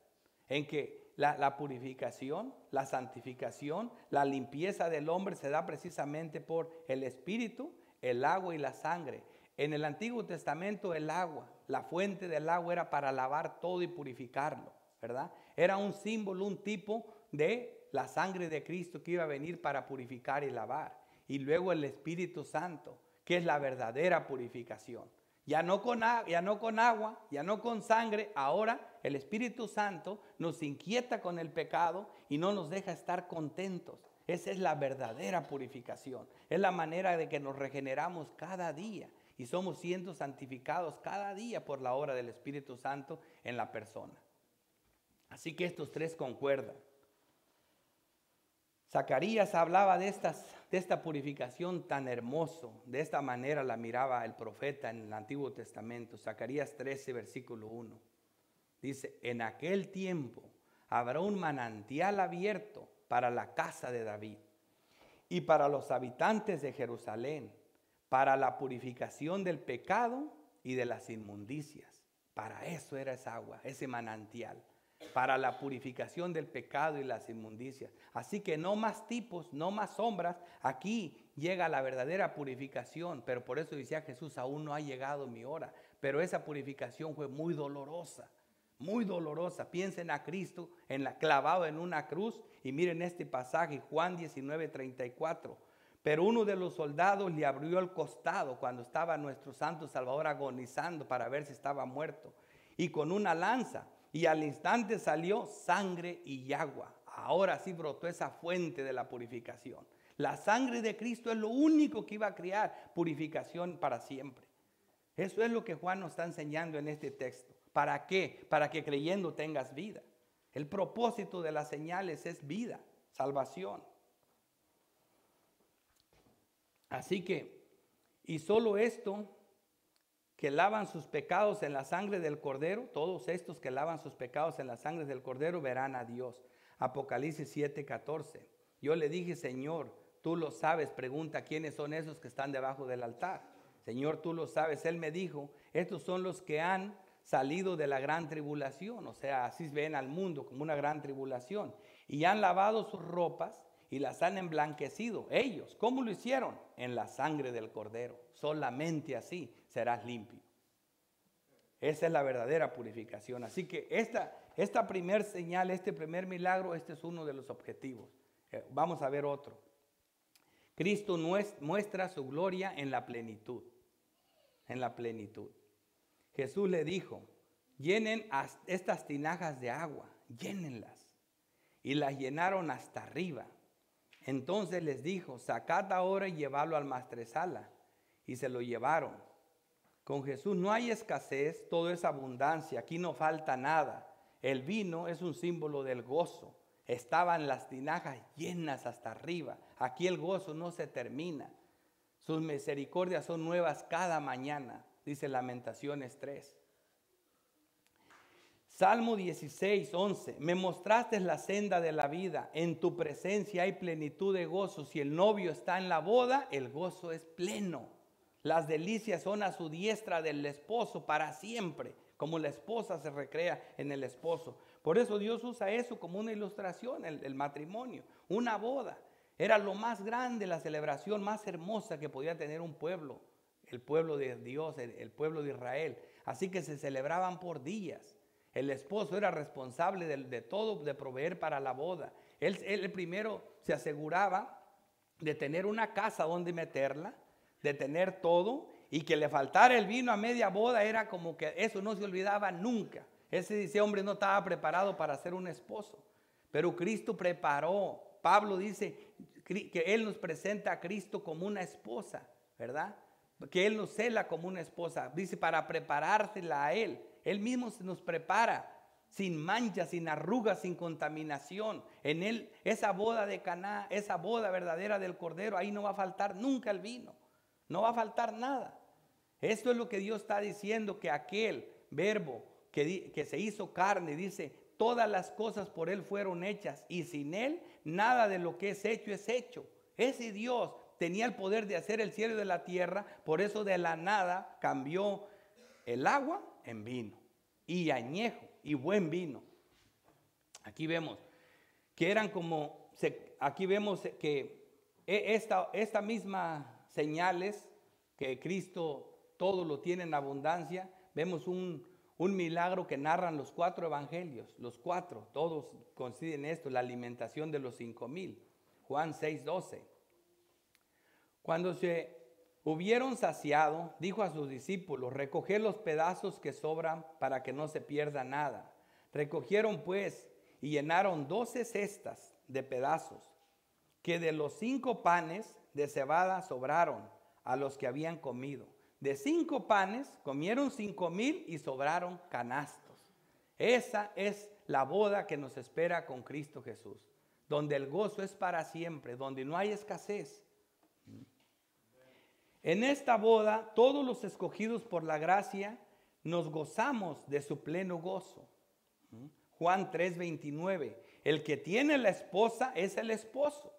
En que la purificación, la santificación, la limpieza del hombre se da precisamente por el Espíritu, el agua y la sangre. En el Antiguo Testamento el agua, la fuente del agua era para lavar todo y purificarlo, ¿verdad? Era un símbolo, un tipo de la sangre de Cristo que iba a venir para purificar y lavar. Y luego el Espíritu Santo, que es la verdadera purificación. Ya no con agua, ya no con sangre. Ahora el Espíritu Santo nos inquieta con el pecado y no nos deja estar contentos. Esa es la verdadera purificación. Es la manera de que nos regeneramos cada día y somos siendo santificados cada día por la obra del Espíritu Santo en la persona. Así que estos tres concuerdan. Zacarías hablaba de esta purificación tan hermoso. De esta manera la miraba el profeta en el Antiguo Testamento. Zacarías 13, versículo 1. Dice: en aquel tiempo habrá un manantial abierto para la casa de David y para los habitantes de Jerusalén, para la purificación del pecado y de las inmundicias. Para eso era esa agua, ese manantial. Para la purificación del pecado y las inmundicias. Así que no más tipos, no más sombras. Aquí llega la verdadera purificación. Pero por eso decía Jesús: aún no ha llegado mi hora. Pero esa purificación fue muy dolorosa. Muy dolorosa. Piensen a Cristo clavado en una cruz. Y miren este pasaje, Juan 19:34. Pero uno de los soldados le abrió el costado cuando estaba nuestro santo Salvador agonizando para ver si estaba muerto. Y con una lanza. Y al instante salió sangre y agua. Ahora sí brotó esa fuente de la purificación. La sangre de Cristo es lo único que iba a crear purificación para siempre. Eso es lo que Juan nos está enseñando en este texto. ¿Para qué? Para que creyendo tengas vida. El propósito de las señales es vida, salvación. Así que, y solo esto, que lavan sus pecados en la sangre del Cordero, todos estos que lavan sus pecados en la sangre del Cordero verán a Dios. Apocalipsis 7:14. Yo le dije: Señor, tú lo sabes. Pregunta: ¿quiénes son esos que están debajo del altar? Señor, tú lo sabes. Él me dijo: estos son los que han salido de la gran tribulación. O sea, así ven al mundo, como una gran tribulación. Y han lavado sus ropas y las han emblanquecido. Ellos, ¿cómo lo hicieron? En la sangre del Cordero. Solamente así serás limpio. Esa es la verdadera purificación. Así que esta primer señal, este primer milagro, este es uno de los objetivos. Vamos a ver otro. Cristo muestra su gloria en la plenitud. En la plenitud. Jesús le dijo: llenen estas tinajas de agua, llénenlas. Y las llenaron hasta arriba. Entonces les dijo: sacad ahora y llevadlo al maestresala. Y se lo llevaron. Con Jesús no hay escasez, todo es abundancia, aquí no falta nada. El vino es un símbolo del gozo. Estaban las tinajas llenas hasta arriba. Aquí el gozo no se termina. Sus misericordias son nuevas cada mañana, dice Lamentaciones 3. Salmo 16:11. Me mostraste la senda de la vida. En tu presencia hay plenitud de gozo. Si el novio está en la boda, el gozo es pleno. Las delicias son a su diestra del esposo para siempre, como la esposa se recrea en el esposo. Por eso Dios usa eso como una ilustración, el matrimonio, una boda. Era lo más grande, la celebración más hermosa que podía tener un pueblo, el pueblo de Dios, el pueblo de Israel. Así que se celebraban por días. El esposo era responsable de todo, de proveer para la boda. Él primero se aseguraba de tener una casa donde meterla, de tener todo, y que le faltara el vino a media boda era como que eso no se olvidaba nunca. Ese hombre no estaba preparado para ser un esposo, pero Cristo preparó. Pablo dice que Él nos presenta a Cristo como una esposa, ¿verdad? Que Él nos cela como una esposa. Dice para preparársela a Él. Él mismo se nos prepara sin mancha, sin arrugas, sin contaminación. En Él, esa boda de Caná, esa boda verdadera del Cordero, ahí no va a faltar nunca el vino. No va a faltar nada. Esto es lo que Dios está diciendo, que aquel Verbo que se hizo carne, dice, todas las cosas por Él fueron hechas y sin Él nada de lo que es hecho es hecho. Ese Dios tenía el poder de hacer el cielo y de la tierra, por eso de la nada cambió el agua en vino y añejo y buen vino. Aquí vemos que eran como, aquí vemos que esta misma señales que Cristo todo lo tiene en abundancia. Vemos un milagro que narran los 4 evangelios, los 4, todos coinciden en esto, la alimentación de los 5,000, Juan 6:12. Cuando se hubieron saciado, dijo a sus discípulos, recoged los pedazos que sobran para que no se pierda nada. Recogieron pues y llenaron 12 cestas de pedazos, que de los 5 panes de cebada sobraron a los que habían comido. De 5 panes comieron 5,000 y sobraron canastos. Esa es la boda que nos espera con Cristo Jesús, donde el gozo es para siempre, donde no hay escasez. En esta boda, todos los escogidos por la gracia nos gozamos de su pleno gozo. Juan 3:29. El que tiene la esposa es el esposo,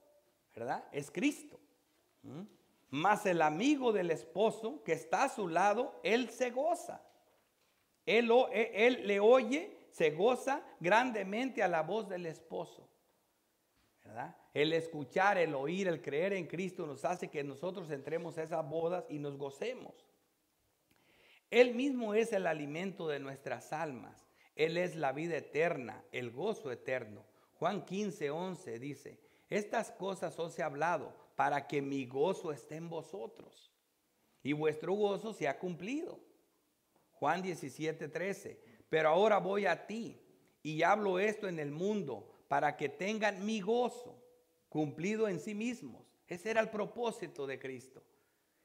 ¿verdad? Es Cristo. Mas el amigo del esposo que está a su lado, él se goza. Él le oye, se goza grandemente a la voz del esposo, ¿verdad? El escuchar, el oír, el creer en Cristo nos hace que nosotros entremos a esas bodas y nos gocemos. Él mismo es el alimento de nuestras almas. Él es la vida eterna, el gozo eterno. Juan 15:11 dice, estas cosas os he hablado para que mi gozo esté en vosotros y vuestro gozo se ha cumplido. Juan 17:13, pero ahora voy a ti y hablo esto en el mundo para que tengan mi gozo cumplido en sí mismos. Ese era el propósito de Cristo.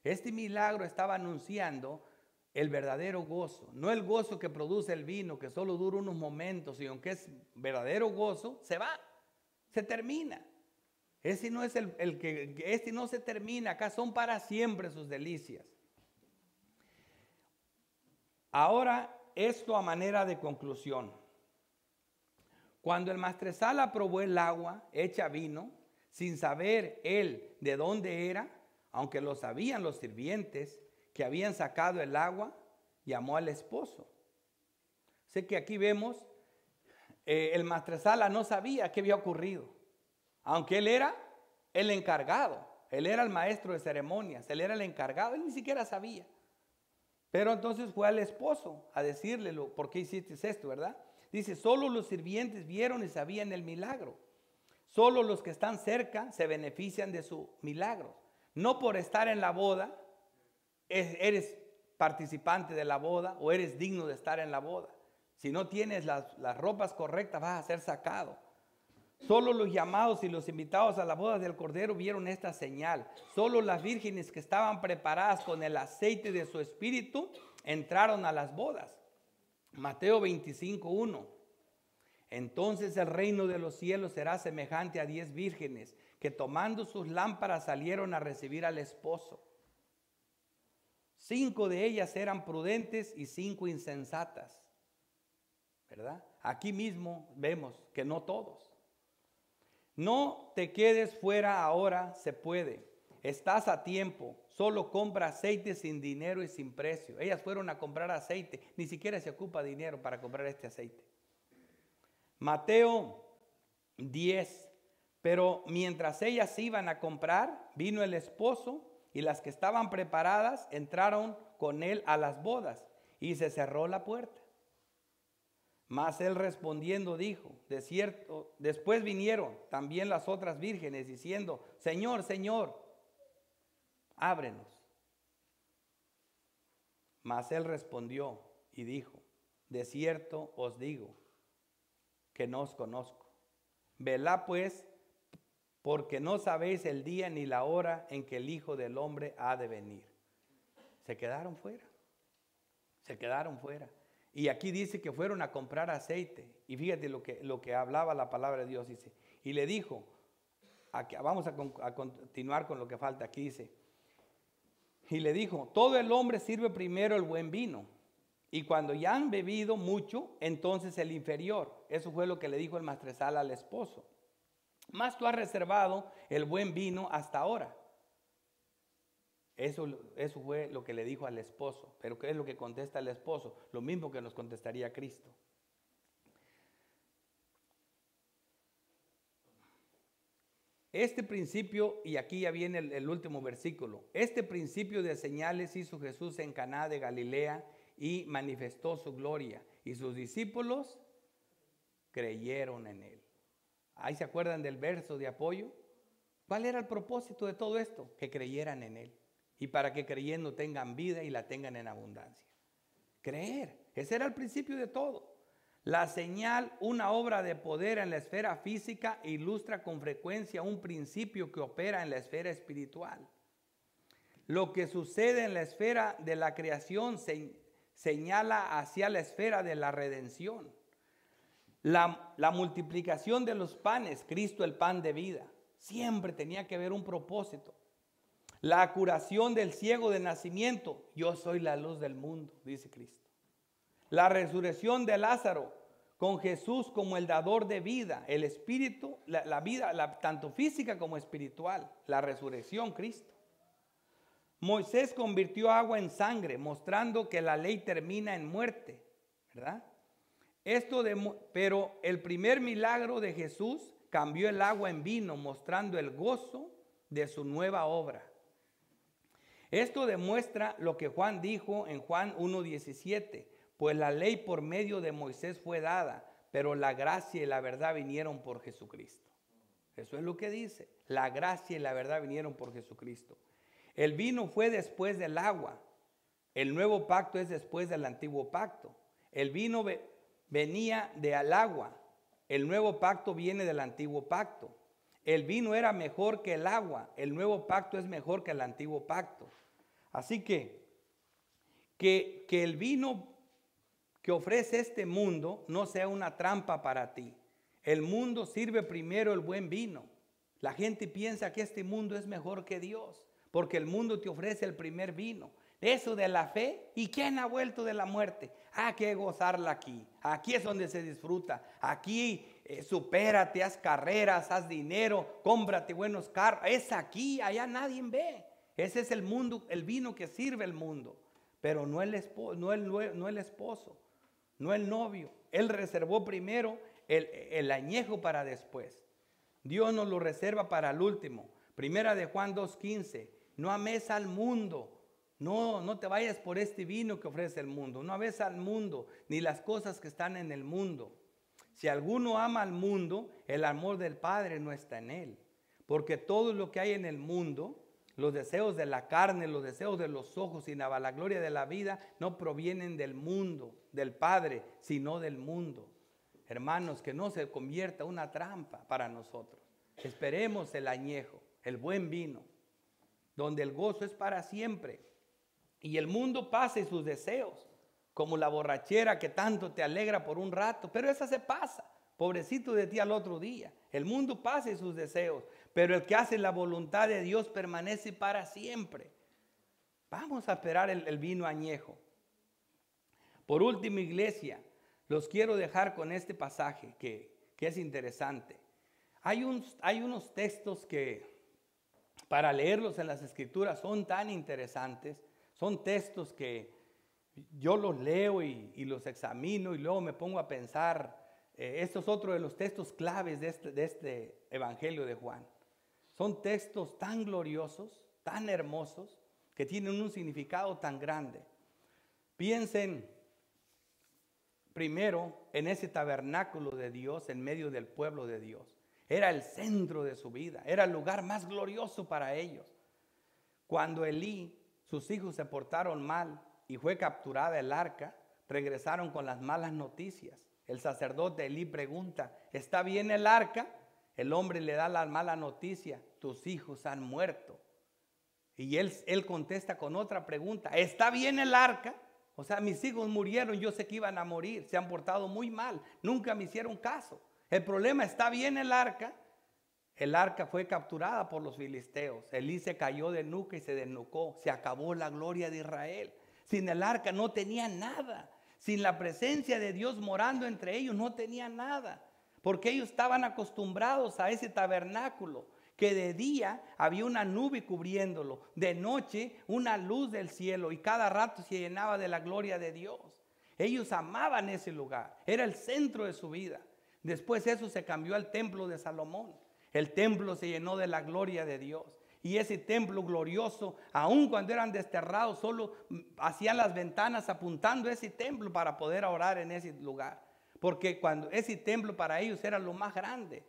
Este milagro estaba anunciando el verdadero gozo, no el gozo que produce el vino, que solo dura unos momentos y aunque es verdadero gozo, se va, se termina. Este no es este no se termina, acá son para siempre sus delicias. Ahora, esto a manera de conclusión. Cuando el maestresala probó el agua hecha vino, sin saber él de dónde era, aunque lo sabían los sirvientes que habían sacado el agua, llamó al esposo. Sé que aquí vemos, el maestresala no sabía qué había ocurrido, aunque él era el encargado, él era el maestro de ceremonias, él era el encargado, él ni siquiera sabía. Pero entonces fue al esposo a decirle, ¿por qué hiciste esto, verdad? Dice, solo los sirvientes vieron y sabían el milagro. Solo los que están cerca se benefician de su milagro. No por estar en la boda, eres participante de la boda o eres digno de estar en la boda. Si no tienes las ropas correctas, vas a ser sacado. Solo los llamados y los invitados a la boda del Cordero vieron esta señal. Solo las vírgenes que estaban preparadas con el aceite de su espíritu entraron a las bodas. Mateo 25:1. Entonces el reino de los cielos será semejante a 10 vírgenes que tomando sus lámparas salieron a recibir al esposo. 5 de ellas eran prudentes y 5 insensatas, ¿verdad? Aquí mismo vemos que no todos. No te quedes fuera ahora, se puede. Estás a tiempo. Solo compra aceite sin dinero y sin precio. Ellas fueron a comprar aceite. Ni siquiera se ocupa dinero para comprar este aceite. Mateo 10. Pero mientras ellas iban a comprar, vino el esposo y las que estaban preparadas entraron con él a las bodas y se cerró la puerta. Mas él respondiendo dijo, de cierto, después vinieron también las otras vírgenes diciendo, Señor, Señor, ábrenos. Mas él respondió y dijo, de cierto os digo que no os conozco. Velad pues, porque no sabéis el día ni la hora en que el Hijo del Hombre ha de venir. Se quedaron fuera. Se quedaron fuera. Y aquí dice que fueron a comprar aceite. Y fíjate lo que hablaba la palabra de Dios. Dice, y le dijo, vamos a continuar con lo que falta. Aquí dice, y le dijo, todo el hombre sirve primero el buen vino, Y cuando ya han bebido mucho, entonces el inferior. Eso fue lo que le dijo el maestresala al esposo. Mas tú has reservado el buen vino hasta ahora. Eso fue lo que le dijo al esposo. Pero ¿qué es lo que contesta el esposo? Lo mismo que nos contestaría Cristo. Este principio, y aquí ya viene el último versículo. Este principio de señales hizo Jesús en Caná de Galilea y manifestó su gloria. Y sus discípulos creyeron en él. ¿Ahí se acuerdan del verso de apoyo? ¿Cuál era el propósito de todo esto? Que creyeran en él. Y para que creyendo tengan vida y la tengan en abundancia. Creer. Ese era el principio de todo. La señal, una obra de poder en la esfera física, ilustra con frecuencia un principio que opera en la esfera espiritual. Lo que sucede en la esfera de la creación señala hacia la esfera de la redención. La multiplicación de los panes, Cristo el pan de vida, siempre tenía que haber un propósito. La curación del ciego de nacimiento, yo soy la luz del mundo, dice Cristo. La resurrección de Lázaro, con Jesús como el dador de vida, el espíritu, la vida, tanto física como espiritual, la resurrección, Cristo. Moisés convirtió agua en sangre, mostrando que la ley termina en muerte, ¿verdad? Pero el primer milagro de Jesús cambió el agua en vino, mostrando el gozo de su nueva obra. Esto demuestra lo que Juan dijo en Juan 1:17, pues la ley por medio de Moisés fue dada, pero la gracia y la verdad vinieron por Jesucristo. Eso es lo que dice, la gracia y la verdad vinieron por Jesucristo. El vino fue después del agua, el nuevo pacto es después del antiguo pacto. El vino venía del agua, el nuevo pacto viene del antiguo pacto. El vino era mejor que el agua, el nuevo pacto es mejor que el antiguo pacto. Así que el vino que ofrece este mundo no sea una trampa para ti. El mundo sirve primero el buen vino. La gente piensa que este mundo es mejor que Dios, porque el mundo te ofrece el primer vino. Eso de la fe, ¿y quién ha vuelto de la muerte? Hay que gozarla aquí. Aquí es donde se disfruta. Aquí supérate, haz carreras, haz dinero, cómprate buenos carros. Es aquí, allá nadie ve. Ese es el mundo, el vino que sirve el mundo. Pero no el esposo, no el novio. Él reservó primero el añejo para después. Dios nos lo reserva para el último. Primera de Juan 2:15. No ames al mundo. No te vayas por este vino que ofrece el mundo. No ames al mundo ni las cosas que están en el mundo. Si alguno ama al mundo, el amor del Padre no está en él. Porque todo lo que hay en el mundo, los deseos de la carne, los deseos de los ojos y la vanagloria de la vida no provienen del mundo, del Padre, sino del mundo. Hermanos, que no se convierta una trampa para nosotros. Esperemos el añejo, el buen vino, donde el gozo es para siempre. Y el mundo pasa y sus deseos, como la borrachera que tanto te alegra por un rato, pero esa se pasa. Pobrecito de ti al otro día. El mundo pasa y sus deseos, pero el que hace la voluntad de Dios permanece para siempre. Vamos a esperar el vino añejo. Por último, iglesia, los quiero dejar con este pasaje que es interesante. Hay unos textos que para leerlos en las Escrituras son tan interesantes. Son textos que yo los leo y los examino y luego me pongo a pensar. Esto es otro de los textos claves de este Evangelio de Juan. Son textos tan gloriosos, tan hermosos, que tienen un significado tan grande. Piensen primero en ese tabernáculo de Dios en medio del pueblo de Dios. Era el centro de su vida, era el lugar más glorioso para ellos. Cuando Elí, sus hijos se portaron mal y fue capturada el arca, regresaron con las malas noticias. El sacerdote Elí pregunta, ¿está bien el arca? El hombre le da la mala noticia, tus hijos han muerto. Y él contesta con otra pregunta, ¿está bien el arca? O sea, mis hijos murieron, yo sé que iban a morir, se han portado muy mal, nunca me hicieron caso. El problema, ¿está bien el arca? El arca fue capturada por los filisteos. Elí se cayó de nuca y se desnucó. Se acabó la gloria de Israel. Sin el arca no tenía nada. Sin la presencia de Dios morando entre ellos no tenían nada, porque ellos estaban acostumbrados a ese tabernáculo, que de día había una nube cubriéndolo, de noche una luz del cielo, y cada rato se llenaba de la gloria de Dios. Ellos amaban ese lugar, era el centro de su vida. Después eso se cambió al templo de Salomón. El templo se llenó de la gloria de Dios. Y ese templo glorioso, aun cuando eran desterrados, solo hacían las ventanas apuntando a ese templo para poder orar en ese lugar. Porque cuando ese templo para ellos era lo más grande.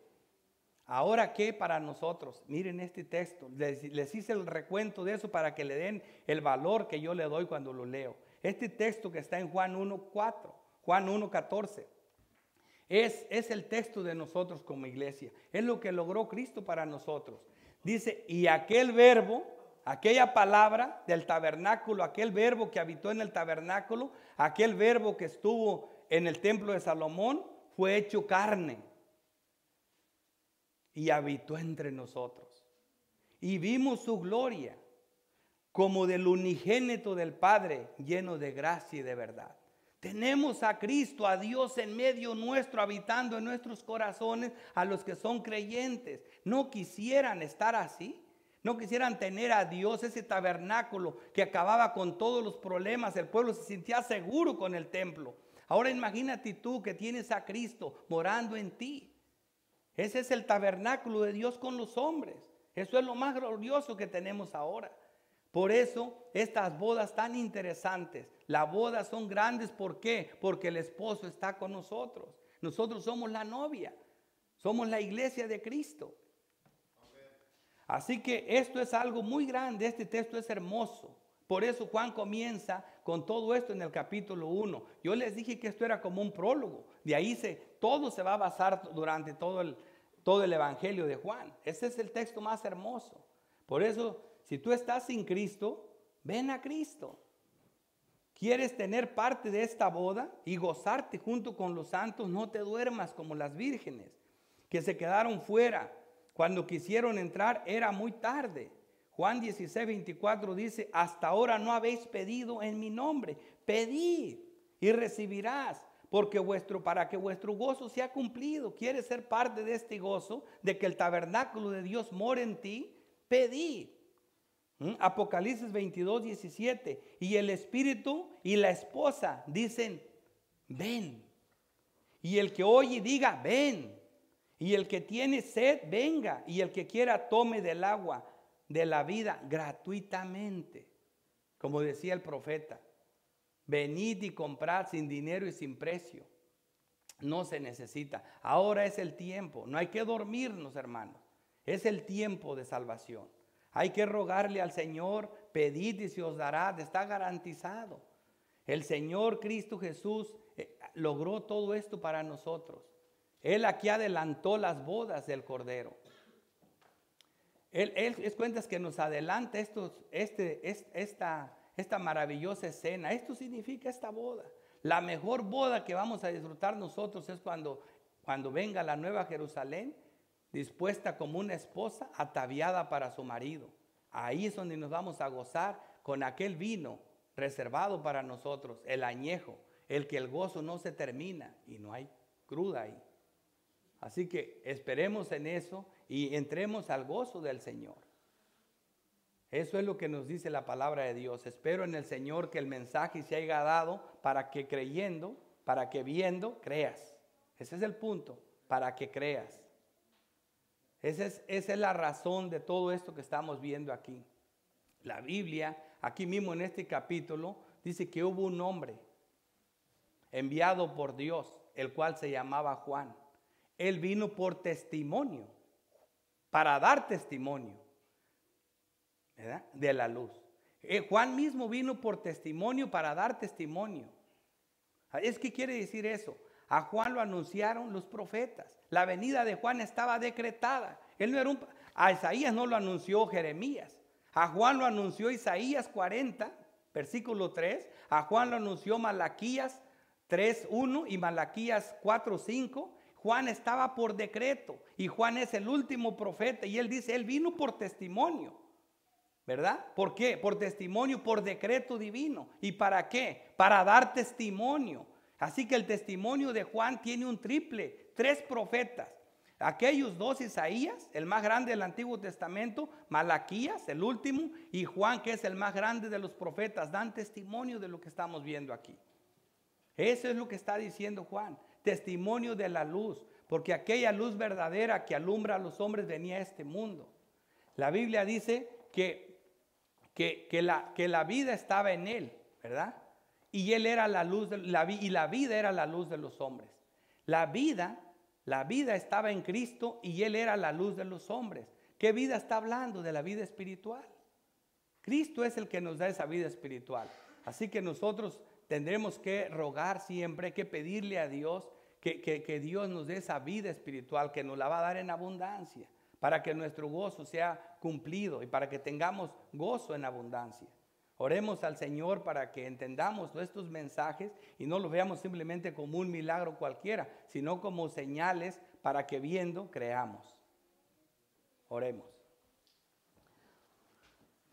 Ahora, ¿qué para nosotros? Miren este texto. Les hice el recuento de eso para que le den el valor que yo le doy cuando lo leo. Este texto que está en Juan 1:4, Juan 1:14. Es el texto de nosotros como iglesia. Es lo que logró Cristo para nosotros. Dice, y aquel verbo, aquella palabra del tabernáculo, aquel verbo que habitó en el tabernáculo, aquel verbo que estuvo en el templo de Salomón, fue hecho carne y habitó entre nosotros. Y vimos su gloria como del unigénito del Padre, lleno de gracia y de verdad. Tenemos a Cristo, a Dios en medio nuestro, habitando en nuestros corazones a los que son creyentes. ¿No quisieran estar así? ¿No quisieran tener a Dios, ese tabernáculo que acababa con todos los problemas? El pueblo se sentía seguro con el templo. Ahora imagínate tú que tienes a Cristo morando en ti. Ese es el tabernáculo de Dios con los hombres. Eso es lo más glorioso que tenemos ahora. Por eso estas bodas tan interesantes, las bodas son grandes, ¿por qué? Porque el esposo está con nosotros. Nosotros somos la novia, somos la iglesia de Cristo. Así que esto es algo muy grande, este texto es hermoso. Por eso Juan comienza con todo esto en el capítulo 1. Yo les dije que esto era como un prólogo, de ahí todo se va a basar durante todo el evangelio de Juan. Ese es el texto más hermoso. Por eso, si tú estás sin Cristo, ven a Cristo. ¿Quieres tener parte de esta boda y gozarte junto con los santos? No te duermas como las vírgenes que se quedaron fuera. Cuando quisieron entrar era muy tarde. Juan 16:24 dice, hasta ahora no habéis pedido en mi nombre. Pedid y recibirás, para que vuestro gozo sea cumplido. ¿Quieres ser parte de este gozo, de que el tabernáculo de Dios more en ti? Pedid. Apocalipsis 22:17. Y el espíritu y la esposa dicen, ven. Y el que oye diga, ven. Y el que tiene sed, venga. Y el que quiera, tome del agua de la vida gratuitamente. Como decía el profeta, venid y comprad sin dinero y sin precio. No se necesita. Ahora es el tiempo. No hay que dormirnos, hermanos. Es el tiempo de salvación. Hay que rogarle al Señor, pedid y se os dará, está garantizado. El Señor Cristo Jesús logró todo esto para nosotros. Él aquí adelantó las bodas del Cordero. Él es cuentas que nos adelanta esta maravillosa escena. Esto significa esta boda. La mejor boda que vamos a disfrutar nosotros es cuando venga la nueva Jerusalén, dispuesta como una esposa ataviada para su marido. Ahí es donde nos vamos a gozar con aquel vino reservado para nosotros, el añejo, el que el gozo no se termina y no hay cruda ahí. Así que esperemos en eso y entremos al gozo del Señor. Eso es lo que nos dice la palabra de Dios. Espero en el Señor que el mensaje se haya dado para que creyendo, para que viendo, creas. Ese es el punto, para que creas. Esa es la razón de todo esto que estamos viendo aquí. La Biblia, aquí mismo en este capítulo, dice que hubo un hombre enviado por Dios, el cual se llamaba Juan. Él vino por testimonio, para dar testimonio, ¿verdad?, de la luz. Juan mismo vino por testimonio, para dar testimonio. Es que quiere decir eso. A Juan lo anunciaron los profetas. La venida de Juan estaba decretada. A Isaías no lo anunció Jeremías. A Juan lo anunció Isaías 40, versículo 3. A Juan lo anunció Malaquías 3:1 y Malaquías 4:5. Juan estaba por decreto y Juan es el último profeta y él dice, él vino por testimonio. ¿verdad? ¿Por qué? Por testimonio, por decreto divino. ¿Y para qué? Para dar testimonio. Así que el testimonio de Juan tiene un triple, 3 profetas. Aquellos 2, Isaías, el más grande del Antiguo Testamento, Malaquías, el último, y Juan, que es el más grande de los profetas, dan testimonio de lo que estamos viendo aquí. Eso es lo que está diciendo Juan, testimonio de la luz, porque aquella luz verdadera que alumbra a los hombres venía a este mundo. La Biblia dice que la vida estaba en él, ¿verdad? Y él era la luz, y la vida era la luz de los hombres. La vida estaba en Cristo y él era la luz de los hombres. ¿Qué vida está hablando? De la vida espiritual. Cristo es el que nos da esa vida espiritual. Así que nosotros tendremos que rogar siempre, que pedirle a Dios que Dios nos dé esa vida espiritual, que nos la va a dar en abundancia, para que nuestro gozo sea cumplido y para que tengamos gozo en abundancia. Oremos al Señor para que entendamos estos mensajes y no los veamos simplemente como un milagro cualquiera, sino como señales para que viendo creamos. Oremos.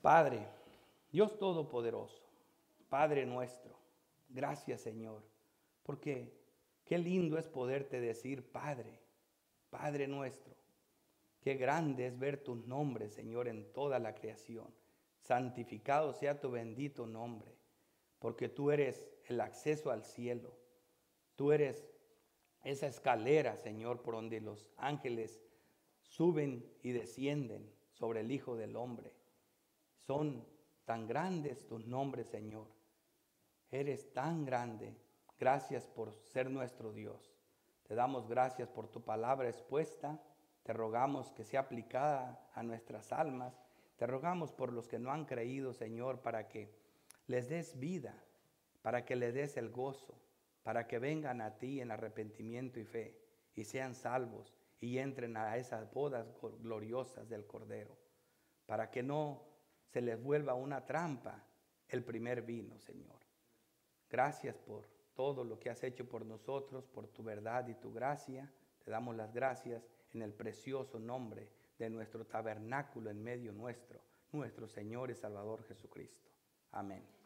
Padre, Dios Todopoderoso, Padre nuestro, gracias Señor, porque qué lindo es poderte decir Padre, Padre nuestro. Qué grande es ver tus nombres, Señor, en toda la creación. Santificado sea tu bendito nombre, porque tú eres el acceso al cielo. Tú eres esa escalera, Señor, por donde los ángeles suben y descienden sobre el Hijo del Hombre. Son tan grandes tus nombres, Señor. Eres tan grande. Gracias por ser nuestro Dios. Te damos gracias por tu palabra expuesta. Te rogamos que sea aplicada a nuestras almas. Te rogamos por los que no han creído, Señor, para que les des vida, para que les des el gozo, para que vengan a ti en arrepentimiento y fe y sean salvos y entren a esas bodas gloriosas del Cordero, para que no se les vuelva una trampa el primer vino, Señor. Gracias por todo lo que has hecho por nosotros, por tu verdad y tu gracia. Te damos las gracias en el precioso nombre de nuestro tabernáculo en medio nuestro, nuestro Señor y Salvador Jesucristo. Amén.